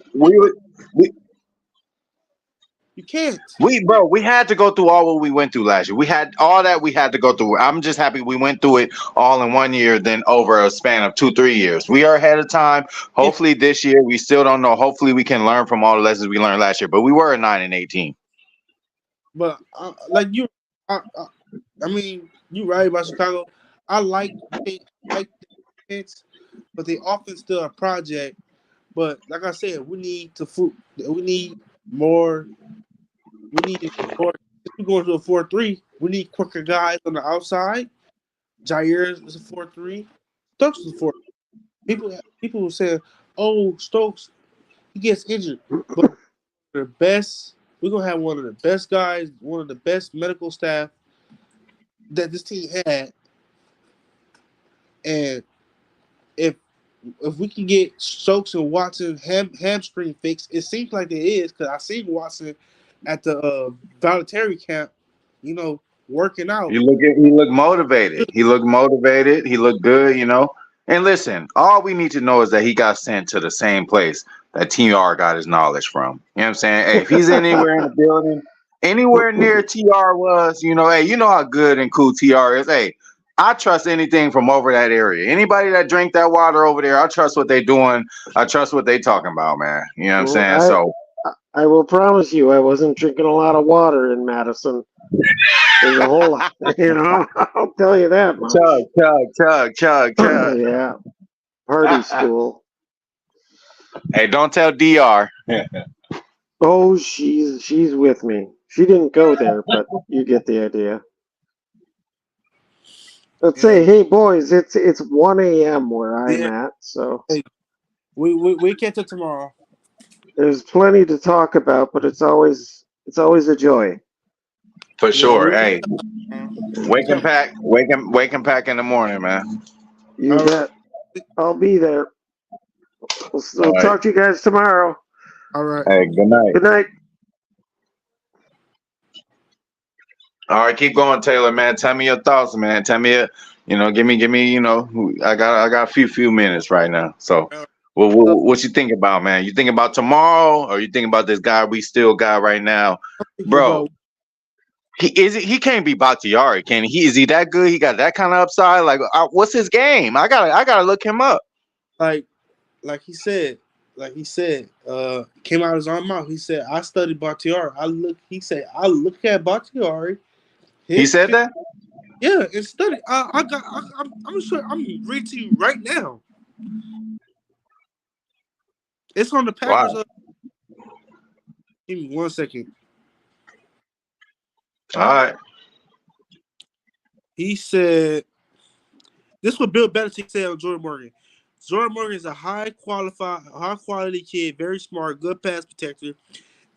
you can't. We had to go through all what we went through last year. We had all that we had to go through. I'm just happy we went through it all in 1 year, then over a span of 2-3 years. We are ahead of time. Hopefully this year, we still don't know. Hopefully we can learn from all the lessons we learned last year. But we were a 9-18. But I mean, you're right about Chicago. I like the defense, but the offense still a project. But like I said, we need more. We need more. If we're going to a 4-3, we need quicker guys on the outside. Jair is a 4-3. Stokes is a 4. People will say, "Oh, Stokes, he gets injured." But the best, we're gonna have one of the best guys, one of the best medical staff that this team had, and if we can get Stokes and Watson hamstring fixed, it seems like it is because I seen Watson at the voluntary camp, working out. He looked motivated. He looked motivated. He looked good, you know. And listen, all we need to know is that he got sent to the same place that TR got his knowledge from. You know what I'm saying? Hey, if he's anywhere in the building, anywhere near TR was, hey, you know how good and cool TR is. Hey, I trust anything from over that area. Anybody that drink that water over there, I trust what they doing. I trust what they talking about, man. You know what I'm saying? So I will promise you, I wasn't drinking a lot of water in Madison. There's a whole lot, I'll tell you that much. Chug. Yeah, party school. Hey, don't tell DR. Oh, she's with me. She didn't go there, but you get the idea. Let's say, hey boys, it's 1 a.m. where I'm at, so Hey, we catch up tomorrow. there's plenty to talk about, but it's always a joy. For sure. Hey, wake and pack in the morning, man. You bet. I'll be there. We'll right. talk to you guys tomorrow. All right. Hey, good night. Good night. All right, keep going, Taylor, man. Tell me your thoughts, man. Tell me, give me, I got a few minutes right now. So, what you think about, man? You think about tomorrow, or you think about this guy we still got right now, bro? He can't be Bakhtiari, can he? Is he that good? He got that kind of upside? Like, what's his game? I gotta look him up. Like he said, came out of his own mouth. He said, "I studied Bakhtiari. I look at Bakhtiari." He said that? Yeah, and study. I'm sure. I'm reading to you right now. It's on the Packers. Wow. Give me 1 second. All right. He said, "This is what Bill Belichick said on Jordan Morgan. Jordan Morgan is a high quality kid, very smart, good pass protector,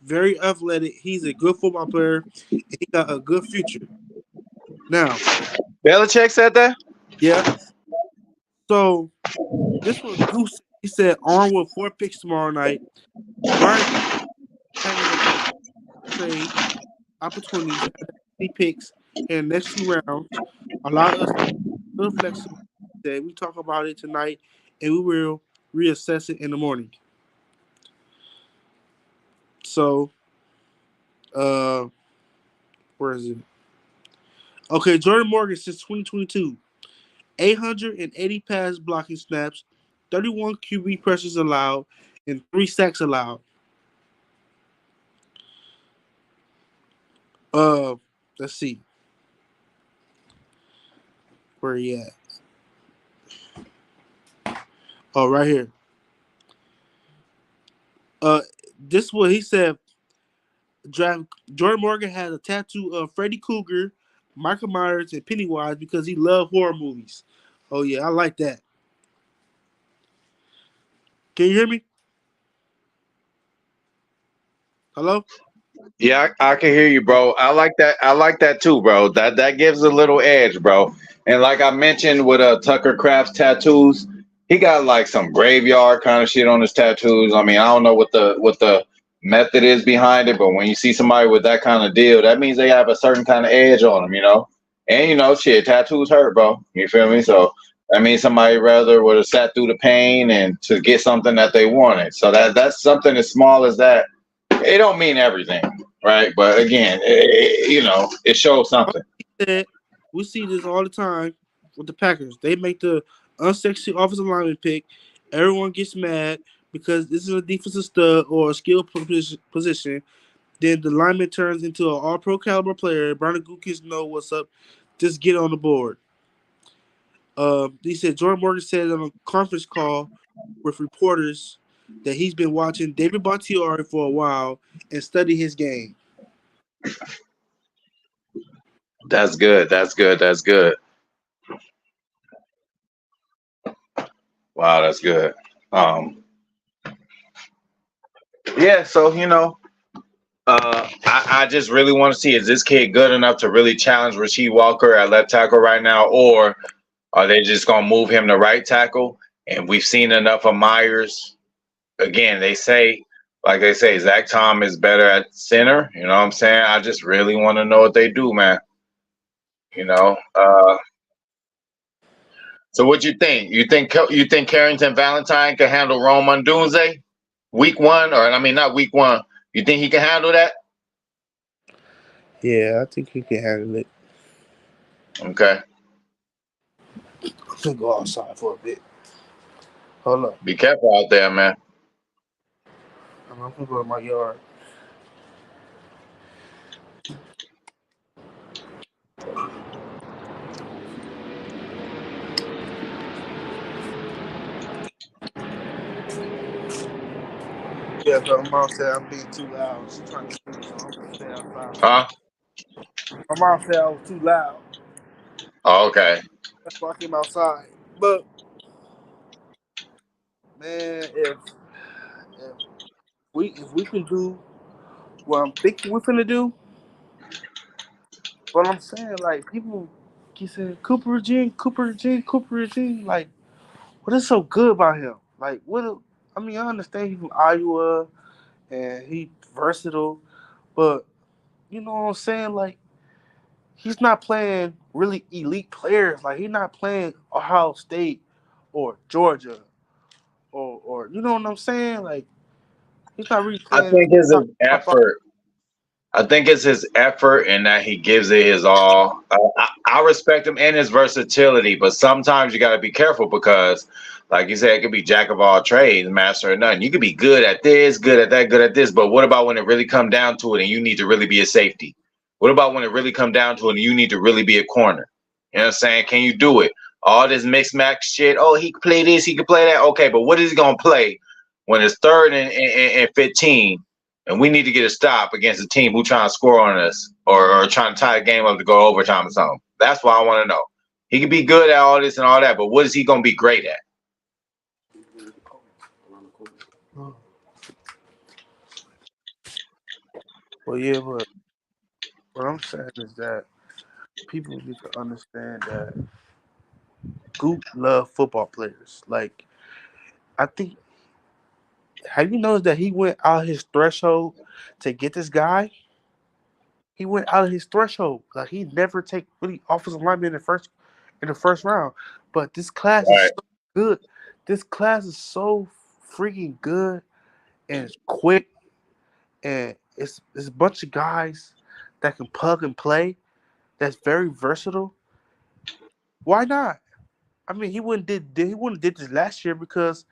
very athletic. He's a good football player. And he got a good future." Now, Belichick said that? Yeah. So this was Goose. He said, "Armed with 4 picks tomorrow night, Brian trade opportunities, 3 picks in the next 2 rounds. Allow us to be flexible. We talk about it tonight, and we will reassess it in the morning." So, where is it? Okay, Jordan Morgan since 2022, 880 pass blocking snaps, 31 QB pressures allowed, and 3 sacks allowed. Let's see. Where he at? Oh, right here. This is what he said. Jordan Morgan has a tattoo of Freddy Krueger, Michael Myers, and Pennywise because he loved horror movies. Oh yeah, I like that. Can you hear me? Hello? Yeah, I can hear you, bro. I like that too, bro. That gives a little edge, bro. And like I mentioned with Tucker Kraft's tattoos, he got like some graveyard kind of shit on his tattoos. I mean, I don't know what the method is behind it, but when you see somebody with that kind of deal, that means they have a certain kind of edge on them, you know. And shit, tattoos hurt, bro. You feel me? So that means somebody rather would have sat through the pain and to get something that they wanted. So that's something as small as that. It don't mean everything, right? But again, it shows something. We see this all the time with the Packers. They make the unsexy offensive lineman pick. Everyone gets mad because this is a defensive stud or a skill position. Then the lineman turns into an all-pro caliber player. Brandon Gookins know what's up. Just get on the board. He said Jordan Morgan said on a conference call with reporters that he's been watching David Bakhtiari for a while and study his game. That's good. Wow, that's good. Yeah, so I just really want to see, is this kid good enough to really challenge Rasheed Walker at left tackle right now, or are they just going to move him to right tackle? And we've seen enough of Myers. Again, like they say, Zach Tom is better at center. You know what I'm saying? I just really want to know what they do, man. You know. So what you think? You think Carrington Valentine can handle Rome Odunze week one, or I mean not week one? You think he can handle that? Yeah, I think he can handle it. Okay. I'm gonna go outside for a bit. Hold up. Be careful out there, man. I'm gonna go to my yard. Yeah, but my mom said I'm being too loud. She's trying to sleep, so I'm gonna stay outside. Huh? My mom said I was too loud. Oh, okay. That's why I came outside. But man, if we can do what I'm thinking we're finna do, what I'm saying, like people keep saying Cooper Eugene. Like, what is so good about him? Like, I mean, I understand he's from Iowa and he versatile, but you know what I'm saying? Like, he's not playing really elite players. Like, he's not playing Ohio State or Georgia or you know what I'm saying? Like, he's not really I playing think it's top, his top five. effort. I think it's his effort and that he gives it his all. I respect him and his versatility, but sometimes you got to be careful because, like you said, it could be jack of all trades, master of none. You could be good at this, good at that, good at this, but what about when it really come down to it and you need to really be a safety? What about when it really come down to it and you need to really be a corner? You know what I'm saying? Can you do it? All this mixed match shit. Oh, he can play this, he can play that. Okay, but what is he gonna play when it's third and 15? And we need to get a stop against a team who trying to score on us or trying to tie the game up to go overtime or something. That's what I want to know. He can be good at all this and all that, but what is he going to be great at? Well, yeah, but what I'm saying is that people need to understand that Goop love football players. Like, I think, have you noticed that he went out his threshold to get this guy? He went out of his threshold. Like, he never take really offensive linemen in the first round. But this class is Right. so good. This class is so freaking good and it's quick and it's a bunch of guys that can plug and play. That's very versatile. Why not? I mean, he wouldn't did this last year because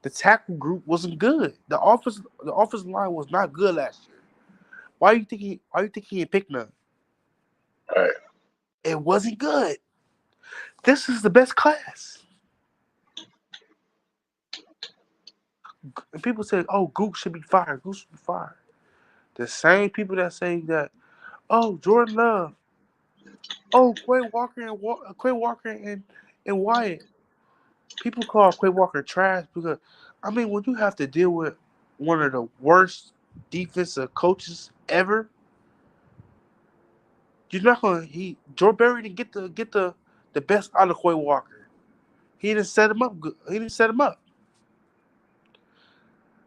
the tackle group wasn't good. The offensive line was not good last year. Why you think he ain't picked none? Right. It wasn't good. This is the best class. And people say, "Oh, Gook should be fired. Gook should be fired." The same people that say that, "Oh, Jordan Love, oh Quay Walker and Wyatt." People call Quay Walker trash because, I mean, when you have to deal with one of the worst defensive coaches ever, you're not gonna. Joe Barry didn't get the best out of Quay Walker. He didn't set him up good. He didn't set him up.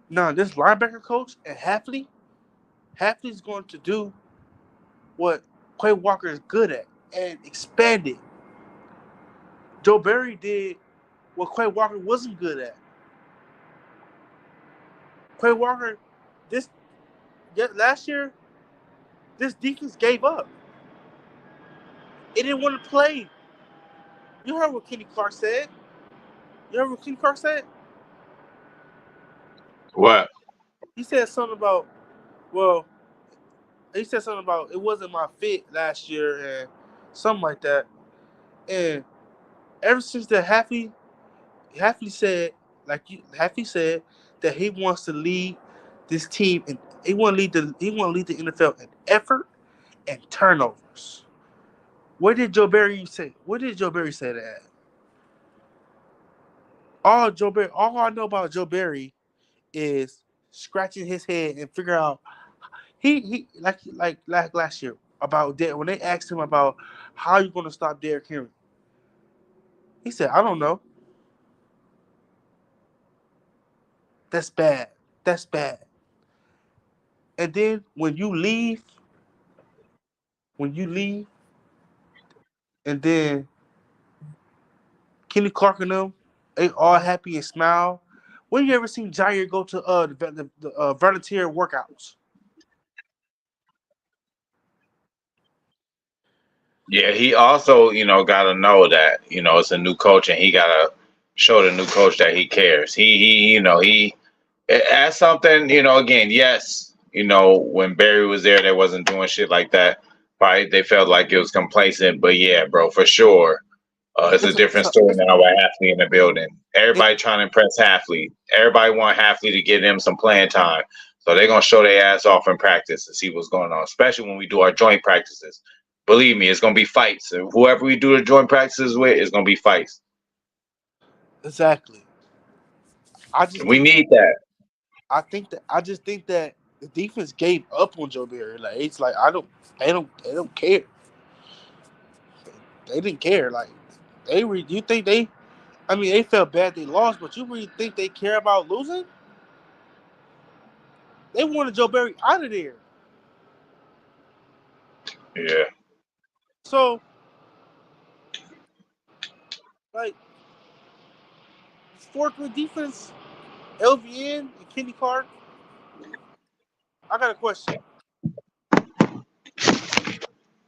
Now this linebacker coach and Hafley's going to do what Quay Walker is good at and expand it. Joe Barry did what Quay Walker wasn't good at. Quay Walker, this last year, this defense gave up. It didn't want to play. You heard what Kenny Clark said. You heard what Kenny Clark said? What? He said something about, well, he said something about it wasn't my fit last year and something like that. And ever since that Hafley said, Hafley said that he wants to lead this team and he want to lead the NFL in effort and turnovers. What did Joe Barry say? What did Joe Barry say that? All I know about Joe Barry is scratching his head and figure out He like last year about that when they asked him about how you going to stop Derrick Henry, he said, "I don't know. That's bad. That's bad." And then when you leave, and then Kenny Clark and them, they all happy and smile. When you ever seen Jair go to the volunteer workouts? Yeah, he also, got to know that, it's a new coach and he got to show the new coach that he cares. He as something, again, yes, when Barry was there, they wasn't doing shit like that. Probably they felt like it was complacent, but yeah, bro, for sure. It's a It's a, different it's a, story it's now with Halfley in the building. it, Everybody trying to impress Halfley. Everybody want Halfley to give them some playing time. So they're going to show their ass off in practice and see what's going on, especially when we do our joint practices. Believe me, it's going to be fights. And whoever we do the joint practices with, it's going to be fights. exactly. I just We think that need that. I just think that the defense gave up on Joe Barry. Like it's like they don't care. They didn't care. Like you think they I mean they felt bad they lost, but you really think they care about losing? They wanted Joe Barry out of there. Yeah. So like fourth defense, LVN and Kenny Clark. I got a question.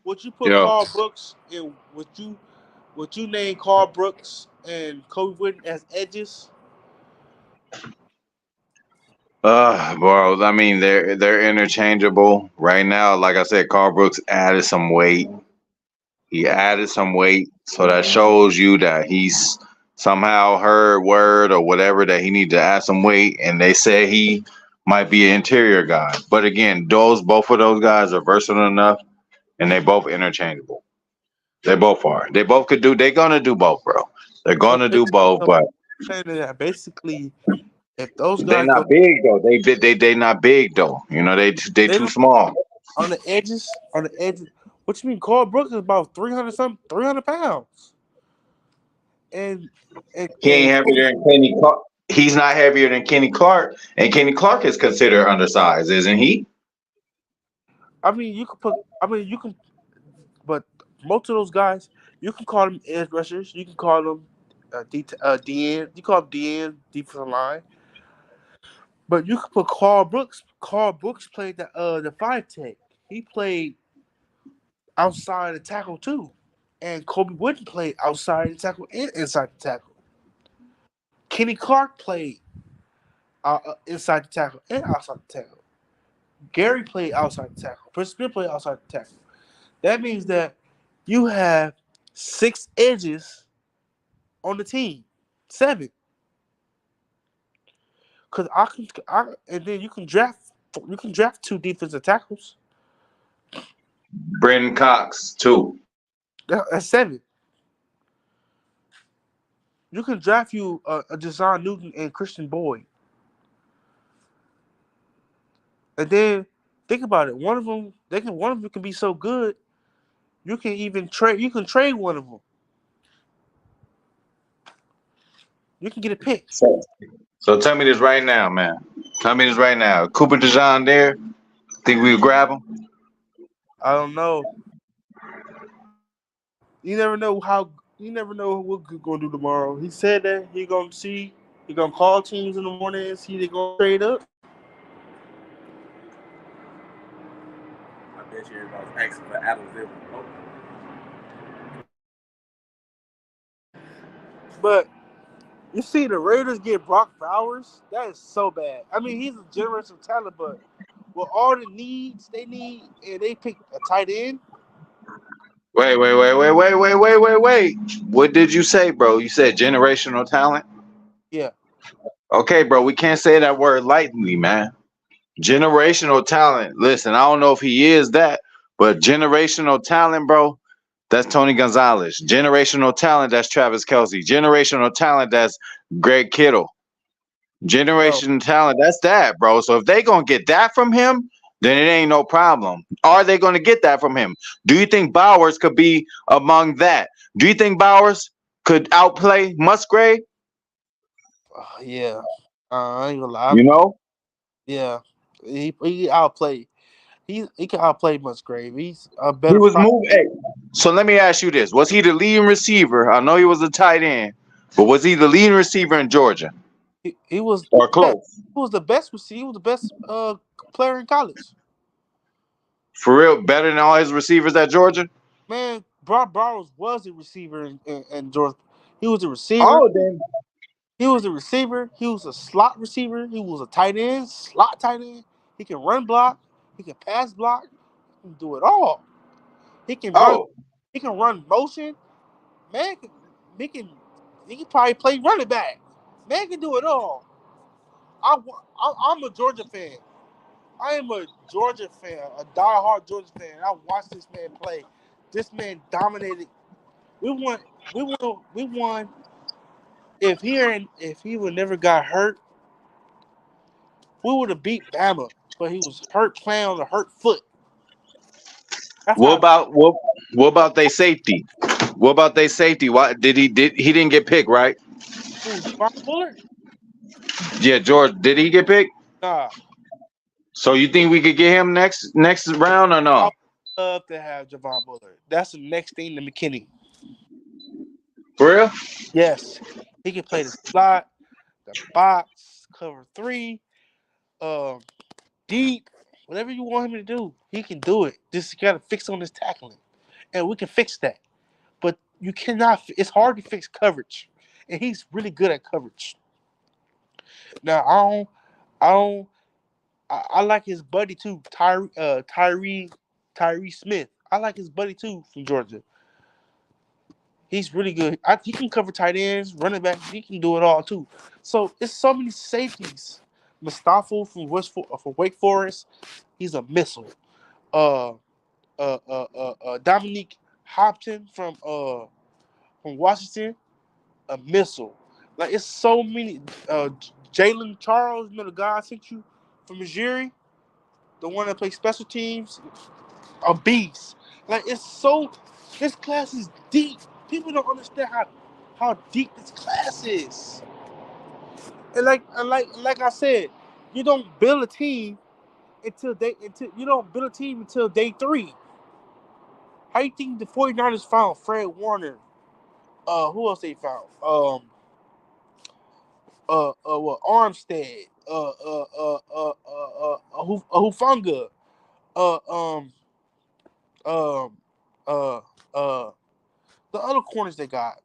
Would you put Yo. Carl Brooks and would you name Carl Brooks and Kobe Whitten as edges? Bro, I mean they're interchangeable right now. Like I said, Carl Brooks added some weight. He added some weight, so that shows you that he's somehow heard word or whatever that he needs to add some weight. And they say he might be an interior guy. But again, both of those guys are versatile enough, and they both interchangeable. They both are. They both could do. They're gonna do both, bro. They're So gonna do both, so but saying that basically, if those they're guys go, not big though. They not big though. They they too don't small. on the edges. What you mean? Carl Brooks is about 300 pounds, and and He ain't and heavier than Kenny Clark. He's not heavier than Kenny Clark, and Kenny Clark is considered undersized, isn't he? I mean you can put. I mean you can, but most of those guys you can call them edge rushers. You can call them DN. You call them DN defensive line. But you could put Carl Brooks. Carl Brooks played the 5 tech. He played outside the tackle too. And Kobe Wooden played outside the tackle and inside the tackle. Kenny Clark played inside the tackle and outside the tackle. Gary played outside the tackle. Chris Smith played outside the tackle. That means that you have 6 edges on the team. 7. Cause and then you can draft 2 defensive tackles. Brenton Cox too. That's 7. You can draft you a Jason Newton and Christian Boyd, and then think about it. One of them can be so good. You can even trade. You can trade one of them. You can get a pick. So tell me this right now, man. Tell me this right now. Cooper DeJean there. Think we would grab him? I don't know. You never know how. You never know what we're gonna do tomorrow. He said that he gonna see. He gonna call teams in the morning and see they gonna trade up. I bet you everybody's asking for Adam Zimmer. But you see the Raiders get Brock Bowers. That is so bad. I mean, he's a generational talent, but with all the needs they need, and they pick a tight end. Wait. What did you say, bro? You said generational talent? Yeah. Okay, bro. We can't say that word lightly, man. Generational talent. Listen, I don't know if he is that, but generational talent, bro, that's Tony Gonzalez. Generational talent, that's Travis Kelce. Generational talent, that's Greg Kittle. Generational talent, that's that, bro. So if they gonna get that from him, then it ain't no problem. Are they going to get that from him? Do you think Bowers could be among that? Do you think Bowers could outplay Musgrave? Yeah. I ain't gonna lie. You know, Yeah. He outplayed. He can outplay Musgrave. He's a he better was pro- moving. Hey, so let me ask you this: was he the leading receiver? I know he was a tight end, but was he the leading receiver in Georgia he was or yeah, close? he was the best receiver. He was the best player in college. For real, better than all his receivers at Georgia? Man, Brock Bowers was a receiver in Georgia. He was a receiver. Oh, then. He was a receiver. He was a slot receiver. He was a tight end, slot tight end. He can run block. He can pass block. He can do it all. He can run. Oh, He can run motion. Man, he can. He can probably play running back. Man can do it all. I'm a Georgia fan. I am a Georgia fan, a diehard Georgia fan. I watched this man play. This man dominated. We won. We won. We won. If he would never got hurt, we would have beat Bama. But he was hurt playing on a hurt foot. That's what how. about what about their safety? What about their safety? Why he didn't get picked, right? Who, Javon Bullard? Yeah, George, did he get picked? Nah. So you think we could get him next round or I no? would love to have Javon Bullard. That's the next thing to McKinney. For real? Yes, he can play the slot, the box, cover 3, deep, whatever you want him to do, he can do it. Just got to fix on his tackling, and we can fix that. But you cannot. It's hard to fix coverage, and he's really good at coverage. Now I don't. I like his buddy too, Tyree Smith. I like his buddy too from Georgia. He's really good. He can cover tight ends, running back. He can do it all too. So it's so many safeties. Mustafa from Wake Forest, he's a missile. Uh, Dominique Hopton from Washington, a missile. Like it's so many. Jalen Charles, the guy I sent you from Missouri, the one that plays special teams, a beast. Like it's so. This class is deep. People don't understand how deep this class is. And like I said, you don't build a team until you don't build a team until day 3. How you think the 49ers found Fred Warner? Who else they found? What Armstead? Hufanga? Uh, um, um, uh, uh, the other corners they got.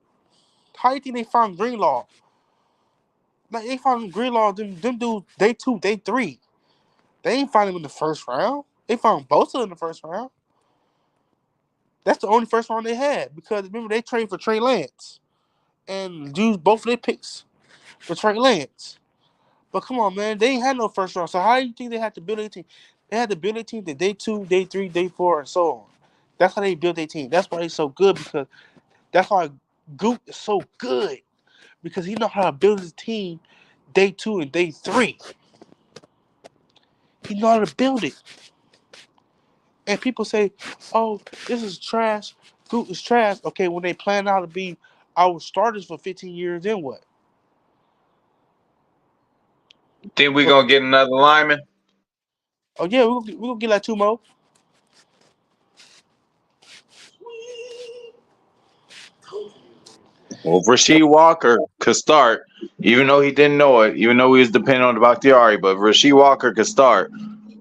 How you think they found Greenlaw? Like they found Greenlaw, them dudes day 2, day 3. They ain't find him in the first round. They found Bosa in the first round. That's the only first round they had because remember they traded for Trey Lance and used both of their picks for Trey Lance. But come on, man, they ain't had no first round. So how do you think they had to build a team? They had to build a team to day 2, day 3, day 4, and so on. That's how they built their team. That's why they're so good because that's why Goot is so good because he know how to build his team day 2 and day 3. He know how to build it. And people say, "Oh, this is trash. Goot is trash." Okay, when they plan out to be our starters for 15 years, then what? Think we gonna get another lineman? Oh yeah, we're gonna get like 2 more. Well, if Rasheed Walker could start, even though he didn't know it, even though he was dependent on Bakhtiari, but if Rasheed Walker could start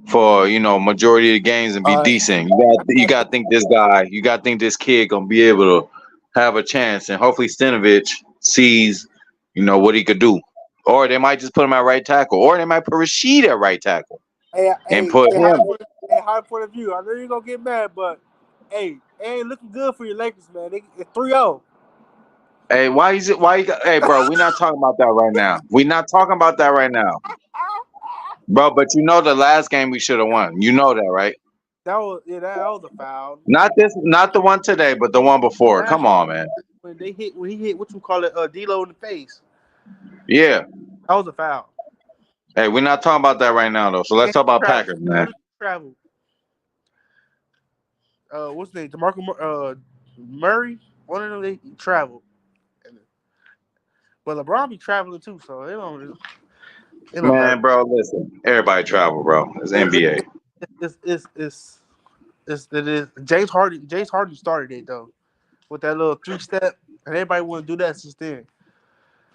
for majority of the games and be Uh, decent. You got to think this guy, you got to think this kid gonna be able to have a chance, and hopefully Stenovich sees what he could do, or they might just put him at right tackle, or they might put Rasheed at right tackle and put him. high point of view. I know you're gonna get mad, but hey, it ain't looking good for your Lakers, man. It's 3-0. Hey, why is it? Hey, bro, we're not talking about that right now. We're not talking about that right now, bro. But the last game we should have won. You know that, right? That was a foul. Not the one today, but the one before. Come on, man. When he hit what you call it, D-Lo in the face. Yeah. That was a foul. Hey, we're not talking about that right now, though. So let's talk about Packers, man. travel. What's his name? Murray. One of them they travel. But LeBron be traveling too, so it don't matter. Man, bro, listen. Everybody travel, bro. It's NBA. It is James Harden. James Harden started it though with that little 3-step, and everybody want to do that since then.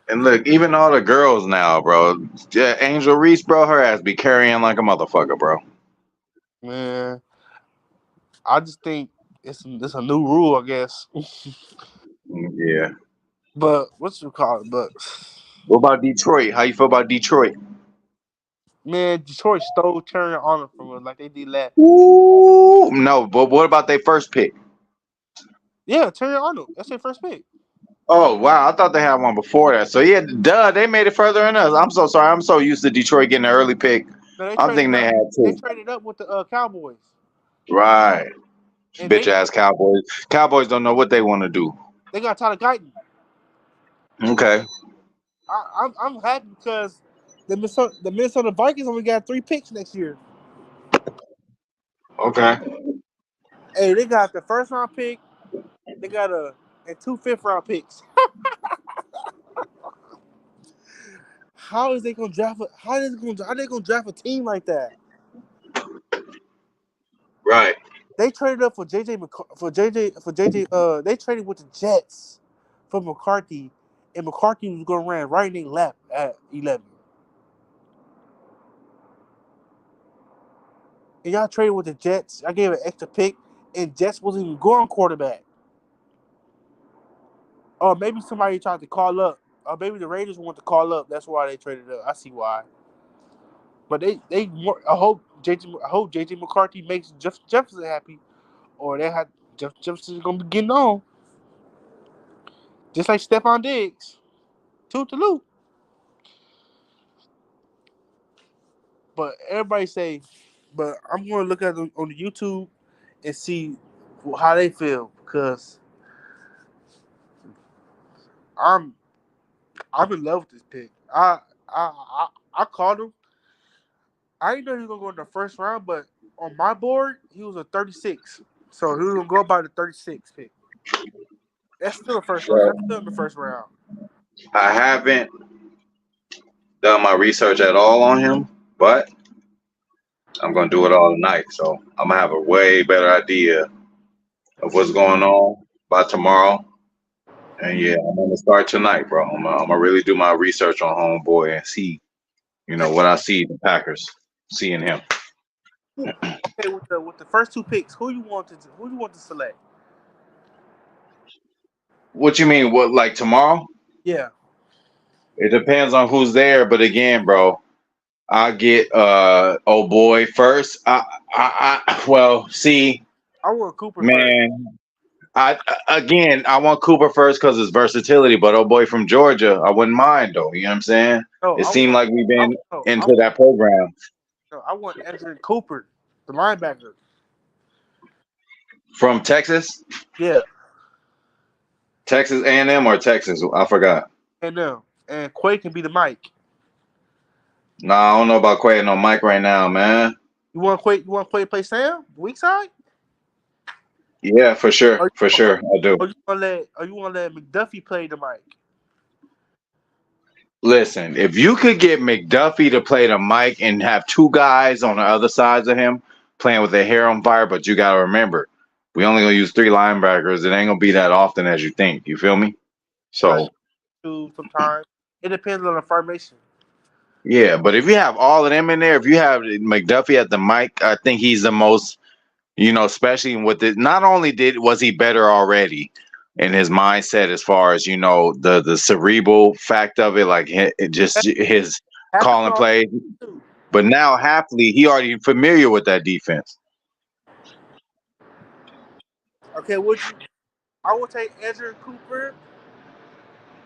And look, even all the girls now, bro. Yeah, Angel Reese, bro, her ass be carrying like a motherfucker, bro. Man, I just think it's a new rule, I guess. Yeah. But what's you call it? But What about Detroit? How you feel about Detroit? man, Detroit stole Turner Honor from us like they did last. Ooh, no, but what about their first pick? Yeah, Turner Arnold. That's their first pick. Oh wow, I thought they had one before that. So yeah, duh, they made it further than us. I'm so sorry. I'm so used to Detroit getting an early pick. No, I'm thinking they had They two. traded up with the Cowboys. Right. And Bitch ass Cowboys. Cowboys don't know what they want to do. they got Tyler Guyton. Okay. I'm happy because the Minnesota Vikings only got 3 picks next year. Okay. Hey, they got the first round pick. They got and 2 5th-round picks. How is they gonna draft? How are they gonna draft a team like that? Right. They traded up for JJ. They traded with the Jets for McCarthy, and McCarthy was gonna run right in their lap at 11. And y'all traded with the Jets. I gave an extra pick, and Jets wasn't even going quarterback. Or maybe somebody tried to call up. Or maybe the Raiders want to call up. That's why they traded up. I see why. But I hope JJ McCarthy makes Jefferson happy, or they had Jefferson's gonna be getting on, just like Stephon Diggs, toot. But everybody say, but I'm gonna look at them on the YouTube and see how they feel because I'm in love with this pick. I called him. I didn't know he was gonna go in the first round, but on my board he was a 36, so he was gonna go by the 36 pick. That's still the first round. That's still in the first round. I haven't done my research at all on him, but I'm gonna do it all tonight. So I'm gonna have a way better idea of what's going on by tomorrow. And yeah, I'm gonna start tonight, bro. I'm gonna really do my research on homeboy and see, what I see the Packers seeing him. Okay, with the first 2 picks, who you want to select? What you mean? What, like tomorrow? Yeah, It depends on who's there, but again, bro, I get oh boy first. Well, see, I want Cooper first. man, I want Cooper first because his versatility, but oh boy from Georgia, I wouldn't mind though. You know what I'm saying? No, It seemed like we've been I into that program. want Edgerrin Cooper, the linebacker. From Texas? Yeah, Texas A&M or Texas? I forgot. and Quay can be the Mike. Nah, I don't know about Quay and no Mike right now, man. You want Quay to play Sam weak side? Yeah, for sure. For sure. I do. Or you want to let McDuffie play the Mike? Listen, if you could get McDuffie to play the Mike and have 2 guys on the other sides of him playing with their hair on fire, but you got to remember, we only going to use 3 linebackers. It ain't going to be that often as you think. You feel me? So, Sometimes it depends on the formation. yeah, but if you have all of them in there, if you have McDuffie at the Mike, I think he's the most, especially with it. Not only was he better already in his mindset as far as, the cerebral fact of it, like his calling play. But now Hafley, he already familiar with that defense. Okay, I will take Edgerrin Cooper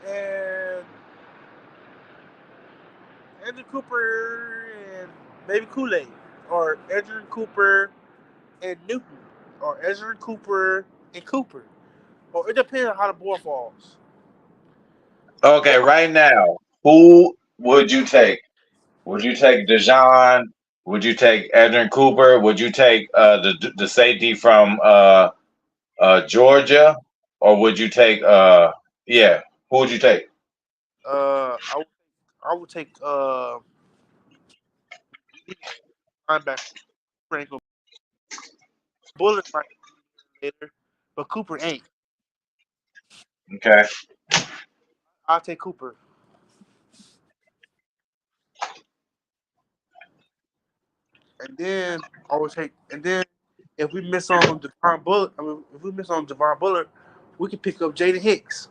and maybe Kool-Aid, or Edgerrin Cooper and Newton, or Edgerrin Cooper and Cooper. Or it depends on how the board falls. Okay, right now, who would you take? Would you take Dejon Would you take Edrin Cooper? Would you take the safety from Georgia, or would you take yeah? Who would you take? I would take linebacker. Franco Bullet might be later, but Cooper ain't. Okay. I'll take Cooper. And then I would take. And then if we miss on Devon Bullet, if we miss on Devon Bullet, we can pick up Jaden Hicks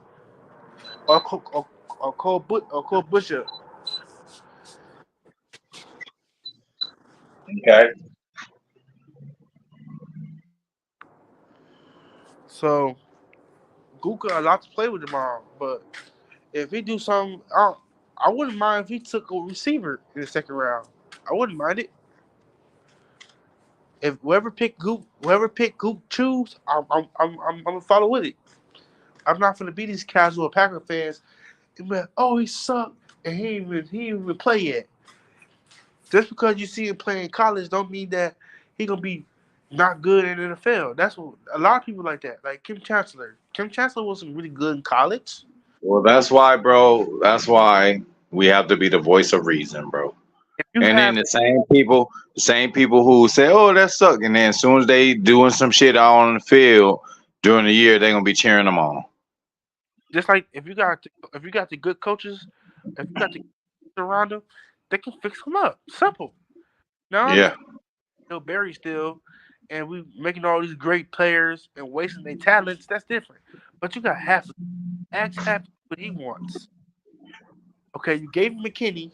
or Cole Busher. Okay. So Gook got a lot to play with tomorrow. But if he do something, I wouldn't mind if he took a receiver in the second round. I wouldn't mind it. If whoever pick Gook choose, I'm gonna follow with it. I'm not gonna be these casual Packer fans and be like, oh, he sucked and he ain't even play yet. Just because you see him play in college don't mean that he gonna be not good in the NFL. That's what a lot of people like that. Like Kim Chancellor. Kim Chancellor wasn't really good in college. Well, that's why, bro. That's why we have to be the voice of reason, bro. If you And then have the same people who say, "Oh, that suck," and then as soon as they doing some shit out on the field during the year, they're gonna be cheering them on. just like if you got the good coaches, if you got the around them, they can fix them up. Simple. Now I'm Yeah. not Bill Barry still, and we making all these great players and wasting their talents. That's different. But you got half. Ask half what he wants. Okay, you gave him McKinney,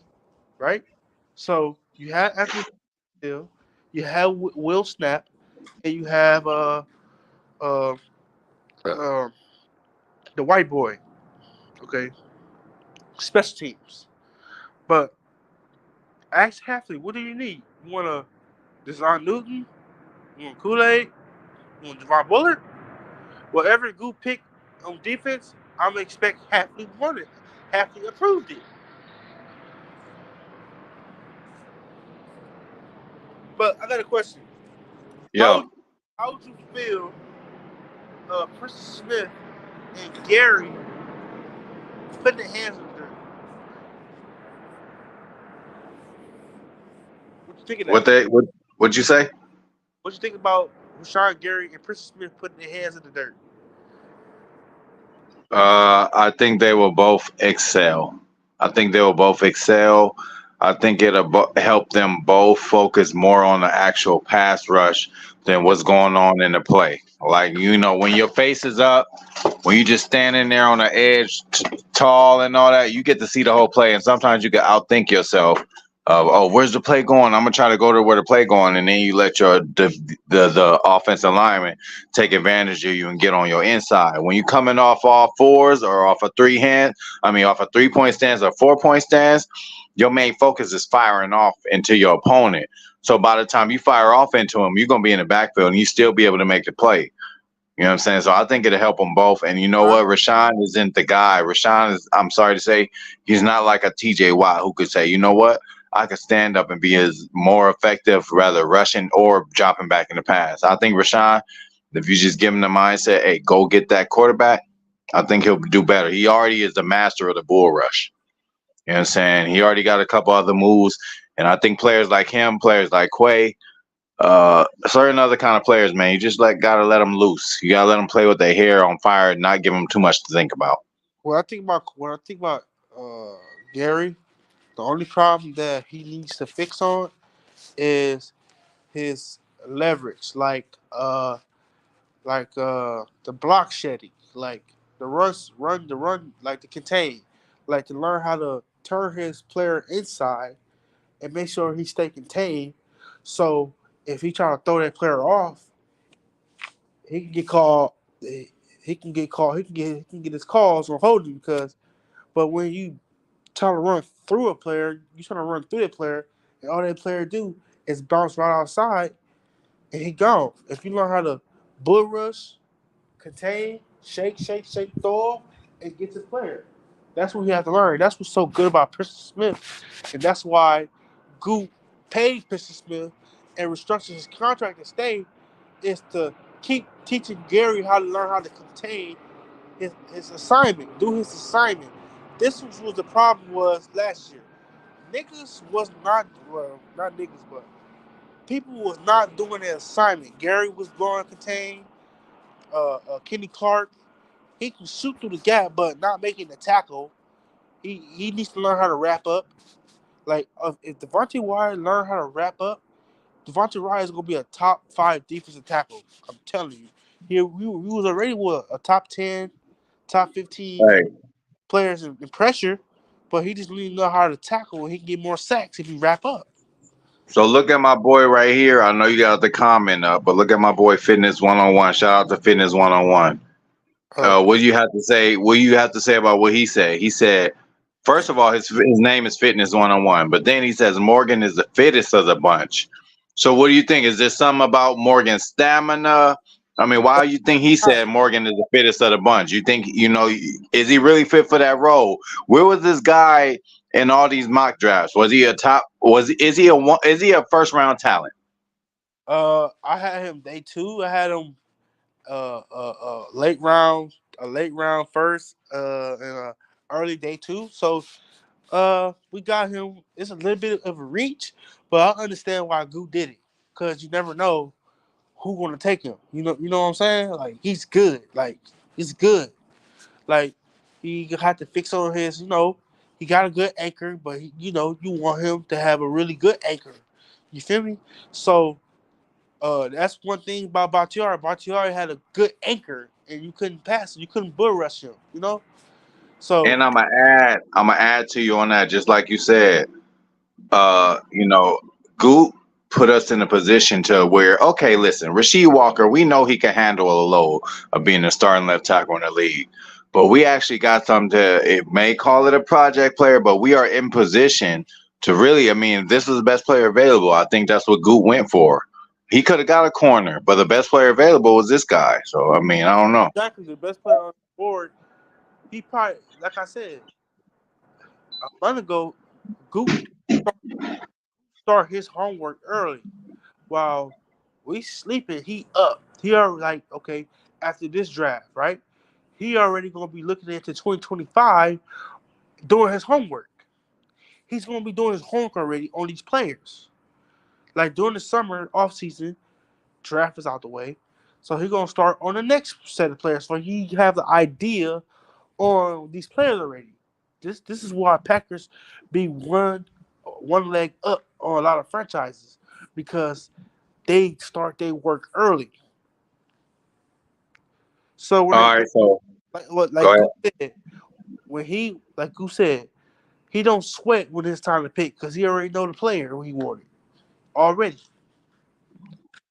right? So you have Anthony still, you have Will Snap, and you have uh, uh the white boy. Okay, special teams. But ask Halfley, what do you need? You want a Deshaun Newton? You want Kool Aid? You want Javon Bullard? Whatever Goop pick on defense, I'm gonna expect Halfley wanted. Halfley approved it. But I got a question. How Yo, how would you feel Preston Smith and Gary putting their hands on the dirt? What you think of that? what'd you say? What you think about Rashawn Gary and Preston Smith putting their hands in the dirt? I think they will both excel. I think they will both excel. I think it'll help them both focus more on the actual pass rush than what's going on in the play. Like, when your face is up, when you just standing there on the edge, tall and all that, you get to see the whole play. And sometimes you can outthink yourself. Oh, where's the play going? I'm gonna try to go to where the play going, and then you let the offensive lineman take advantage of you and get on your inside. When you coming off all fours or off a off a 3-point stance or 4-point stance, your main focus is firing off into your opponent. So by the time you fire off into him, you're gonna be in the backfield and you still be able to make the play. You know what I'm saying? So I think it'll help them both. And you know what? Rashawn isn't the guy. Rashawn is, I'm sorry to say, he's not like a TJ Watt who could say, you know what? I could stand up and be as more effective, rather rushing or dropping back in the pass. I think Rashawn, if you just give him the mindset, hey, go get that quarterback, I think he'll do better. He already is the master of the bull rush. You know what I'm saying? He already got a couple other moves. And I think players like him, players like Quay, certain other kind of players, man, you just gotta let them loose. You gotta let them play with their hair on fire and not give them too much to think about. When I think about Gary, the only problem that he needs to fix on is his leverage, the block shedding, like the run, like the contain, like to learn how to turn his player inside and make sure he stay contained. So if he try to throw that player off, he can get called. He can get called. He can get his calls on holding because. But when you try to run through a player, you trying to run through that player, and all that player do is bounce right outside, and he gone. If you learn how to bull rush, contain, shake, throw off, and get to the player, that's what you have to learn. That's what's so good about Preston Smith, and that's why Goop paid Christian Smith and restructured his contract to stay is to keep teaching Gary how to learn how to contain his assignment, do his assignment. This was the problem was last year. Niggas was not well, not niggas, but people was not doing their assignment. Gary was going to contain. Kenny Clark, he can shoot through the gap, but not making the tackle. He needs to learn how to wrap up. Like if Devontae Wyatt learn how to wrap up, Devontae Wyatt is gonna be a top 5 defensive tackle. I'm telling you. He was already a top 10, top 15 Hey, players in pressure, but he just need to know how to tackle and he can get more sacks if he wrap up. so look at my boy right here. I know you got the comment up, but look at my boy Fitness 101. Shout out to Fitness 101. What do you have to say? What do you have to say about what he said? He said, first of all, his name is Fitness 101, but then he says Morgan is the fittest of the bunch. So what do you think? Is there something about Morgan's stamina? I mean, why do you think he said Morgan is the fittest of the bunch? You think, is he really fit for that role? Where was this guy in all these mock drafts? Was he a top? Is he a first round talent? I had him day 2. I had him late round first, and early day 2. So we got him. It's a little bit of a reach, but I understand why Goo did it because you never know who's gonna take him. You know what I'm saying? Like he's good. Like he's good. Like he had to fix on his. He got a good anchor, but you want him to have a really good anchor. You feel me? So that's one thing about Bakhtiari. Bakhtiari had a good anchor, and you couldn't pass him. You couldn't bull rush him. So And I'm gonna add to you on that, just like you said. Goop put us in a position to where, okay, listen, Rasheed Walker, we know he can handle a load of being a starting left tackle in the league. But we actually got something it may call it a project player, but we are in position to really, this is the best player available. I think that's what Goop went for. He could have got a corner, but the best player available was this guy. So, I don't know. exactly the best player on the board. He probably, like I said a month ago, Goop start his homework early. While we sleeping, he up. He already like, okay, after this draft, right? He already gonna be looking into 2025 doing his homework. He's gonna be doing his homework already on these players. Like during the summer off season, draft is out the way. So he's gonna start on the next set of players. So he have the idea on these players already. This is why Packers be one leg up on a lot of franchises because they start their work early. So when All right, so go ahead. Goose said, Goose said, he don't sweat when it's time to pick because he already know the player who he wanted already.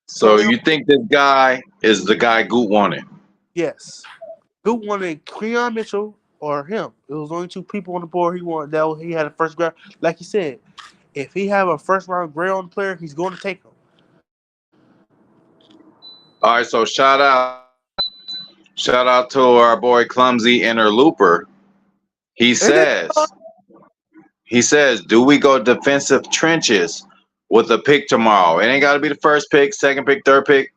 So you think this guy is the guy Goop wanted? Yes, Goose wanted Creon Mitchell or him. It was only 2 people on the board he wanted. That he had a first round. Like he said, if he have a first round grade on the player, he's going to take him. All right, so shout out to our boy Clumsy Interlooper. He says, do we go defensive trenches with a pick tomorrow? It ain't got to be the first pick, second pick, third pick.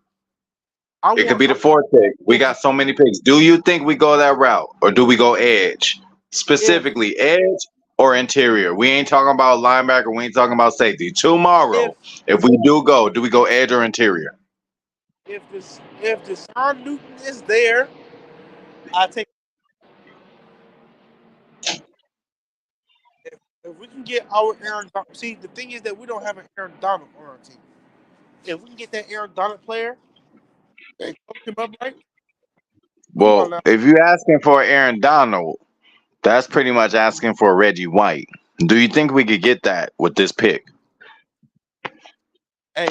It could be the 4th pick. We got so many picks. Do you think we go that route or do we go edge? Specifically, edge or interior? We ain't talking about linebacker. We ain't talking about safety. Tomorrow, if we do we go edge or interior? If Deshaun Newton is there, I take. If we can get our Aaron Donald, see the thing is that we don't have an Aaron Donald on our team. If we can get that Aaron Donald player and coach him up right, well, if you're asking for Aaron Donald, that's pretty much asking for Reggie White. Do you think we could get that with this pick? Hey,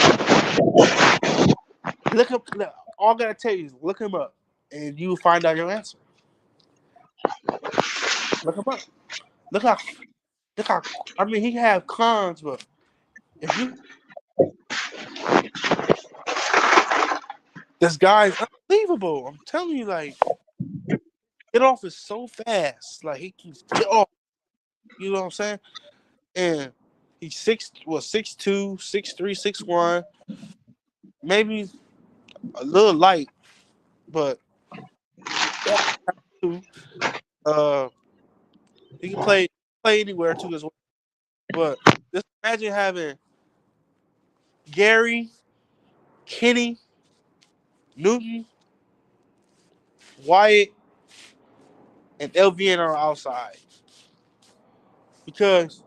look up. All I gotta tell you is look him up, and you will find out your answer. Look him up. Look how. He have cons, but if you, this guy is unbelievable. I'm telling you, like, get off is so fast. Like he can get off. You know what I'm saying? And He's 6'2", 6'3", 6'1", maybe a little light, but uh, he can play anywhere too as well. But just imagine having Gary, Kenny, Newton, Wyatt, and LVN on the outside, because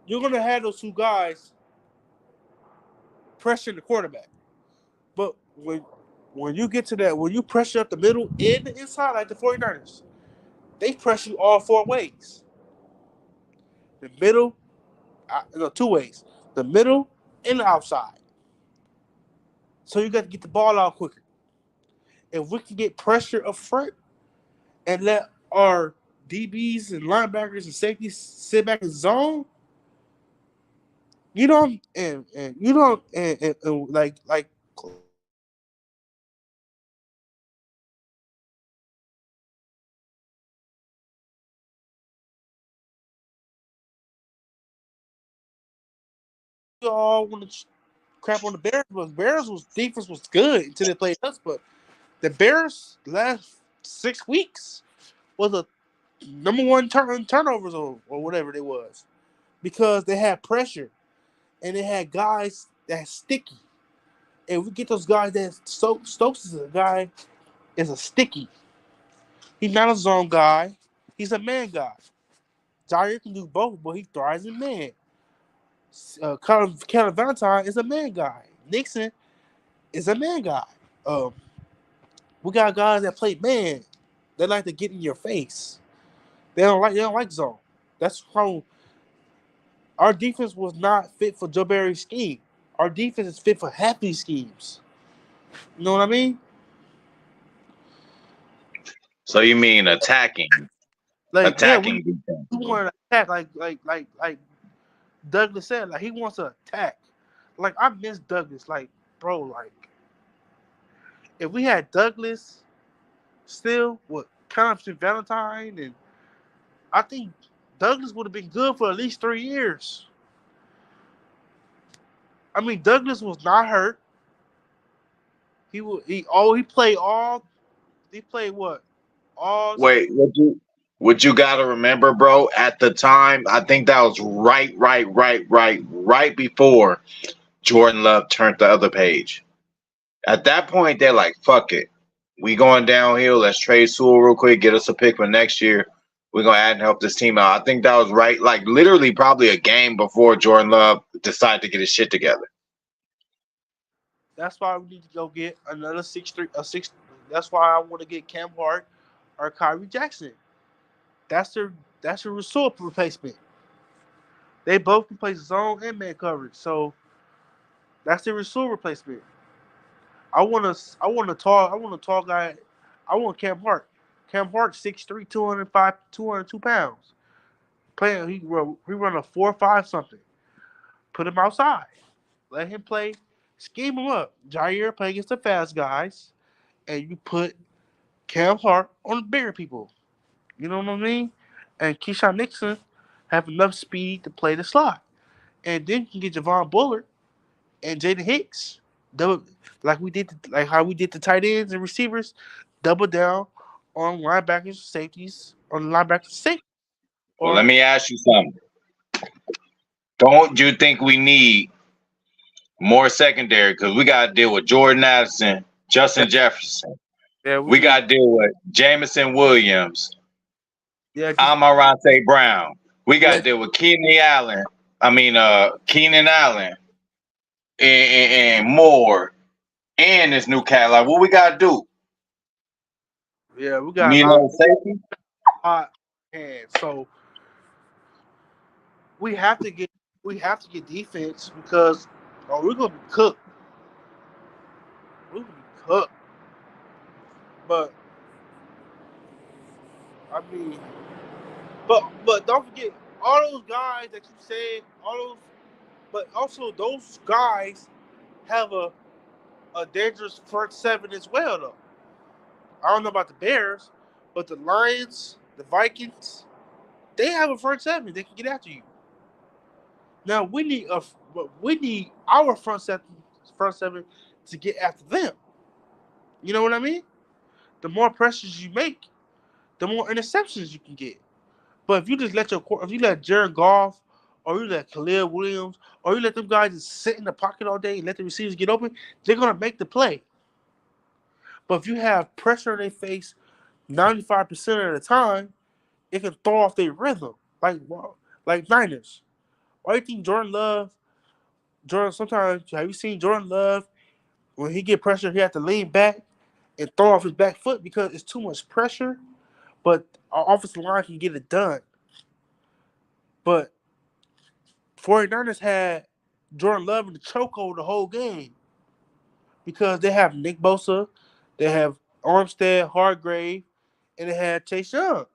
you're gonna have those two guys pressuring the quarterback. But when you get to that, when you pressure up the middle and the inside, like the 49ers, they press you all four ways. The middle, no, two ways. The middle and the outside. So you got to get the ball out quicker. If we can get pressure up front and let our DBs and linebackers and safeties sit back in zone, you know, and you know, and like we all want to crap on the Bears, but Bears was defense was good until they played us. But the Bears last 6 weeks was a number one turnovers or whatever it was, because they had pressure and they had guys that's sticky. And we get those guys that Stokes is a guy is a sticky. He's not a zone guy. He's a man guy. Jair can do both, but he thrives in man. Calvin Valentine is a man guy. Nixon is a man guy. Um, we got guys that play man. They like to get in your face. They don't like zone. That's how our defense was not fit for Joe Barry's scheme. Our defense is fit for happy schemes. You know what I mean? So you mean attacking, Like, yeah, attacking defense? we want to attack like Douglas said, like he wants to attack. Like I miss Douglas. Like, bro, like if we had Douglas still with Constant Valentine, and I think Douglas would have been good for at least 3 years. I mean, Douglas was not hurt. He played what? All Wait, what you gotta remember, bro? At the time, I think that was right before Jordan Love turned the other page. At that point, they're like, "Fuck it, we going downhill. Let's trade Sewell real quick, get us a pick for next year. We're gonna add and help this team out." I think that was right, like literally probably a game before Jordan Love decided to get his shit together. That's why we need to go get another 6'3", a six. That's why I want to get Cam Hart or Kyrie Jackson. That's their resort replacement. They both can play zone and man coverage, so that's their resort replacement. I want a tall guy. I want Cam Hart. Cam Hart 6'3", 202 pounds. Playing he run a 4.5 something. Put him outside. Let him play. Scheme him up. Jair play against the fast guys, and you put Cam Hart on the bigger people. You know what I mean? And Keyshawn Nixon have enough speed to play the slot. And then you can get Javon Bullard and Jaden Hicks. Double like how we did the tight ends and receivers, double down on linebackers, safeties, on linebackers, safety. Well, Or let me ask you something. Don't you think we need more secondary? Because we got to deal with Jordan Addison, Justin Jefferson. yeah, We got to deal with Jamison Williams, yeah, just Amon-Ra Brown. We got to yeah, deal with Keenan Allen. Keenan Allen and more, and this new cat. Like, what we got to do? yeah. We You got a need lot another safety? of hands, so we have to get defense because we're gonna be cooked. We're gonna be cooked. But I mean, but don't forget all those guys that you said, all those, but also those guys have a dangerous front seven as well, though. I don't know about the Bears, but the Lions, the Vikings, they have a front seven. They can get after you. Now we need our front seven to get after them. You know what I mean? The more pressures you make, the more interceptions you can get. But if you let Jared Goff or you let Khalil Williams or you let them guys just sit in the pocket all day and let the receivers get open, they're gonna make the play. But if you have pressure in their face 95% of the time, it can throw off their rhythm. Like Niners. Why do you think Jordan sometimes have you seen Jordan Love when he get pressure he have to lean back and throw off his back foot because it's too much pressure, but our offensive line can get it done. But 49ers had Jordan Love in the chokehold the whole game because they have Nick Bosa, they have Armstead, Hargrave, and they had Chase Young.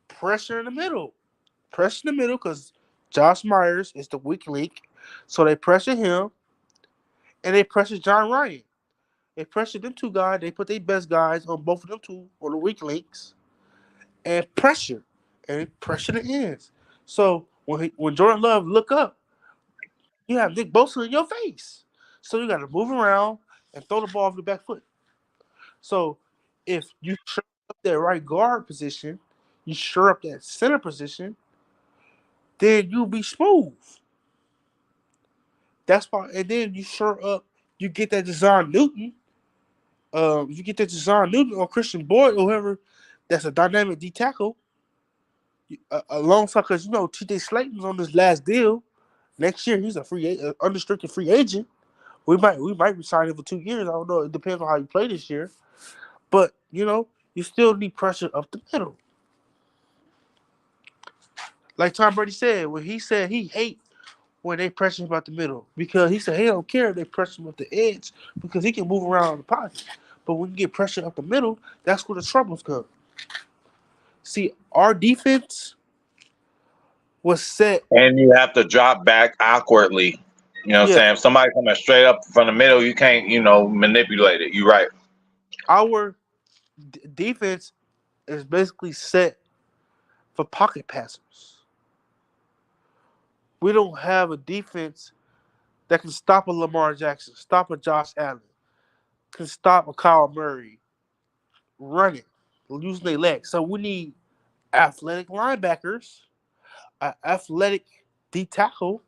Pressure in the middle. Pressure in the middle because Josh Myers is the weak link. So they pressure him and they pressure John Ryan. They pressure them two guys. They put their best guys on both of them two on the weak links and pressure. And pressure the ends. So when Jordan Love look up, you have Nick Bosa in your face. So you got to move around and throw the ball off the back foot. So if you shore up that right guard position, you shore up that center position, then you'll be smooth. That's why, and then you shore up, you get that Deshaun Newton. You get that Deshaun Newton or Christian Boyd or whoever that's a dynamic D tackle. Alongside, because T.J. Slayton's on this last deal. Next year he's a unrestricted free agent. We might resign him for 2 years. I don't know. It depends on how you play this year. But you still need pressure up the middle. Like Tom Brady said, when he said he hate when they pressure him about the middle because he said he don't care if they pressure him up the edge because he can move around the pocket. But when you get pressure up the middle, that's where the troubles come. See, our defense was set. And you have to drop back awkwardly. You know what I'm Yeah, saying? If somebody coming straight up from the middle, you can't, manipulate it. You're right. our defense is basically set for pocket passers. We don't have a defense that can stop a Lamar Jackson, stop a Josh Allen, can stop a Kyle Murray running, using their legs. So we need athletic linebackers, an athletic D tackle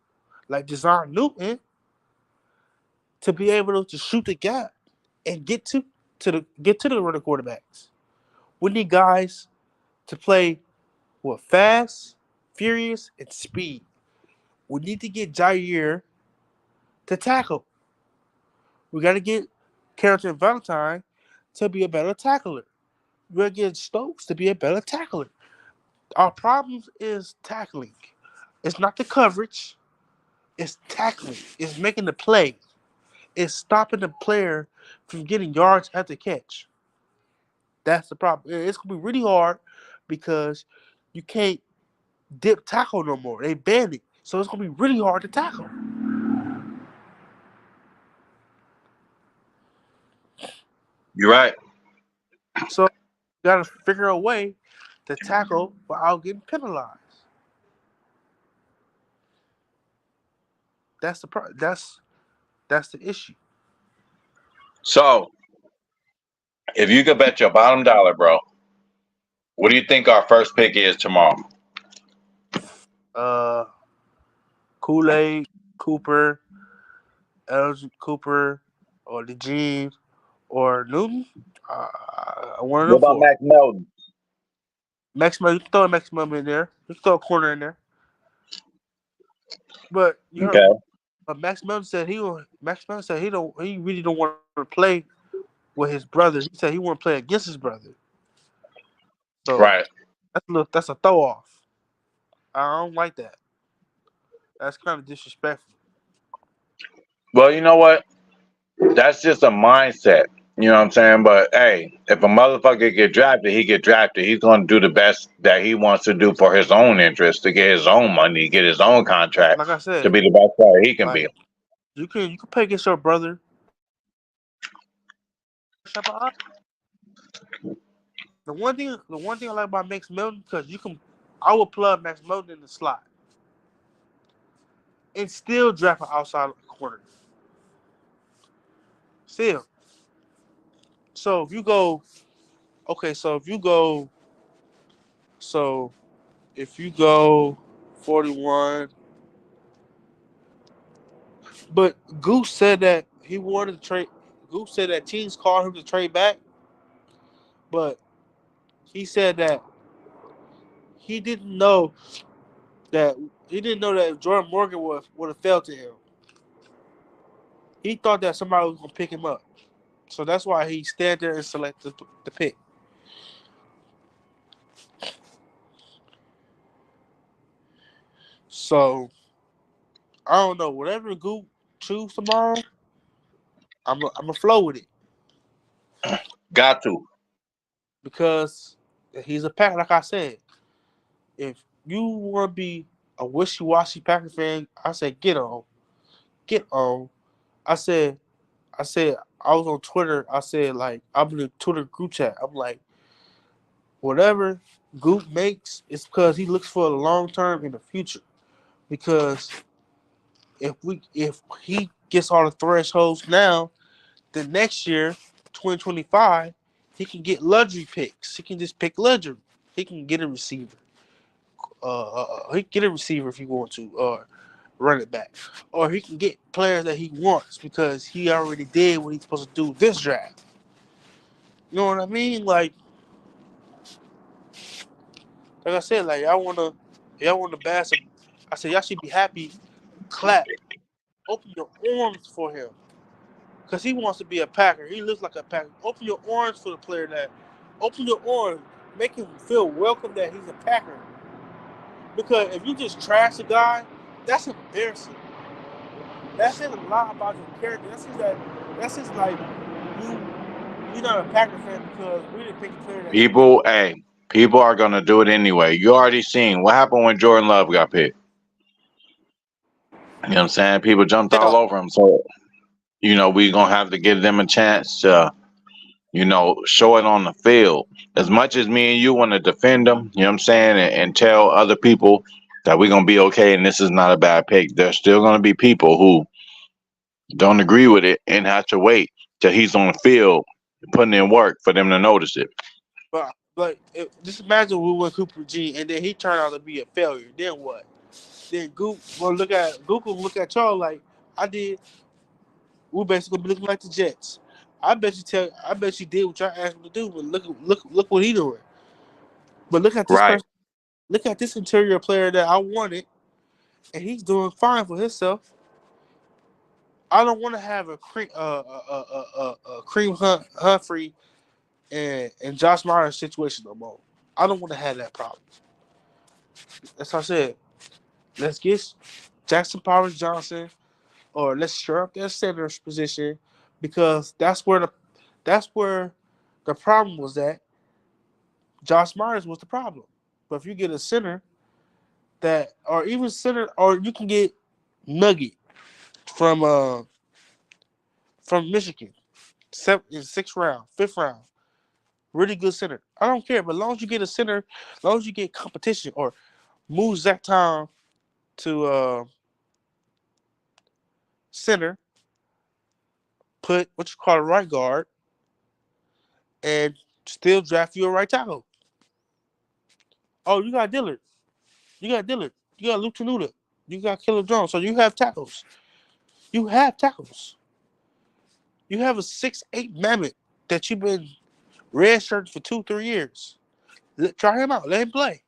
like Deshaun Newton to be able to shoot the gap and get to the running quarterbacks. We need guys to play with fast, furious, and speed. We need to get Jair to tackle. We got to get Carrington Valentine to be a better tackler. We got to get Stokes to be a better tackler. Our problems is tackling. It's not the coverage. It's tackling. It's making the play. It's stopping the player from getting yards at the catch. That's the problem. It's gonna be really hard because you can't dip tackle no more. They banned it, so it's gonna be really hard to tackle. You're right. So you gotta figure a way to tackle without getting penalized. That's the that's the issue. So, if you could bet your bottom dollar, bro, what do you think our first pick is tomorrow? Uh, Kool-Aid, Cooper, Elgin Cooper, or DeGene, or Newton. One of What them about four. Max Melton? Maximum, you can throw a maximum in there. You can throw a corner in there. But you heard Okay. Max Melton said he really don't want to play with his brother. He said he want to play against his brother. So Right. that's a throw off. I don't like that. That's kind of disrespectful. Well, you know what? That's just a mindset. You know what I'm saying? But hey, if a motherfucker get drafted, he get drafted. He's gonna do the best that he wants to do for his own interest, to get his own money, get his own contract, Like I to said, be the best player he can be. like you can play against your brother. The one thing I like about Max Melton because I would plug Max Melton in the slot. and still draft an outside corner. Still. So if you go, okay, so if you go 41, but Goose said that he wanted to trade. Goose said that teams called him to trade back, but he said that he didn't know that Jordan Morgan would have fell to him. He thought that somebody was gonna pick him up, so that's why he stand there and select the pick. So I don't know. Whatever Goop choose tomorrow, I'm a flow with it Got to. because he's a pack. Like I said, if you want to be a wishy-washy Packer fan, I said get on, get on. I said, I was on Twitter. I said like I'm in the Twitter group chat. I'm like, whatever Goop makes, it's because he looks for the long term in the future. Because if he gets all the thresholds now, then next year, 2025, he can get luxury picks. He can just pick luxury. He can get a receiver. He can get a receiver if he wants to, or run it back, or he can get players that he wants because he already did what he's supposed to do this draft. You know what I mean? Like I said, like y'all wanna bash him. I said y'all should be happy, clap, open your arms for him, cause he wants to be a Packer. He looks like a Packer. Open your arms for the player that. Open your arms, make him feel welcome that he's a Packer. Because if you just trash a guy, that's embarrassing. That says a lot about your character. That's just like you you're not a Packer fan because we didn't pick a player that you want. People are gonna do it anyway. You already seen what happened when Jordan Love got picked. You know what I'm saying? People jumped all Yeah, over him. So, we gonna have to give them a chance to, show it on the field. As much as me and you want to defend them, you know what I'm saying, and tell other people that we're gonna be okay and this is not a bad pick, there's still gonna be people who don't agree with it and have to wait till he's on the field putting in work for them to notice it. just imagine we went Cooper G and then he turned out to be a failure. Then what? Then Goop will look at y'all like I did. We basically gonna be looking like the Jets. I bet you did what y'all asked him to do, but look what he doing. But look at this Right. person. Look at this interior player that I wanted, and he's doing fine for himself. I don't want to have a Cream Humphrey and Josh Myers situation no more. I don't want to have that problem. That's what I said. Let's get Jackson Powers Johnson, or let's shore up their center position because that's where the problem was at. Josh Myers was the problem. But if you get a center or you can get Nugget from Michigan, sixth round, fifth round, really good center. I don't care, but as long as you get a center, as long as you get competition or move Zach Tom to center, put what you call a right guard, and still draft you a right tackle. Oh, you got Dillard. You got Dillard. You got Luke Tenuta. You got Killer Jones. So you have tackles. You have tackles. You have a 6'8" mammoth that you've been redshirted for 2-3 years. Try him out. Let him play.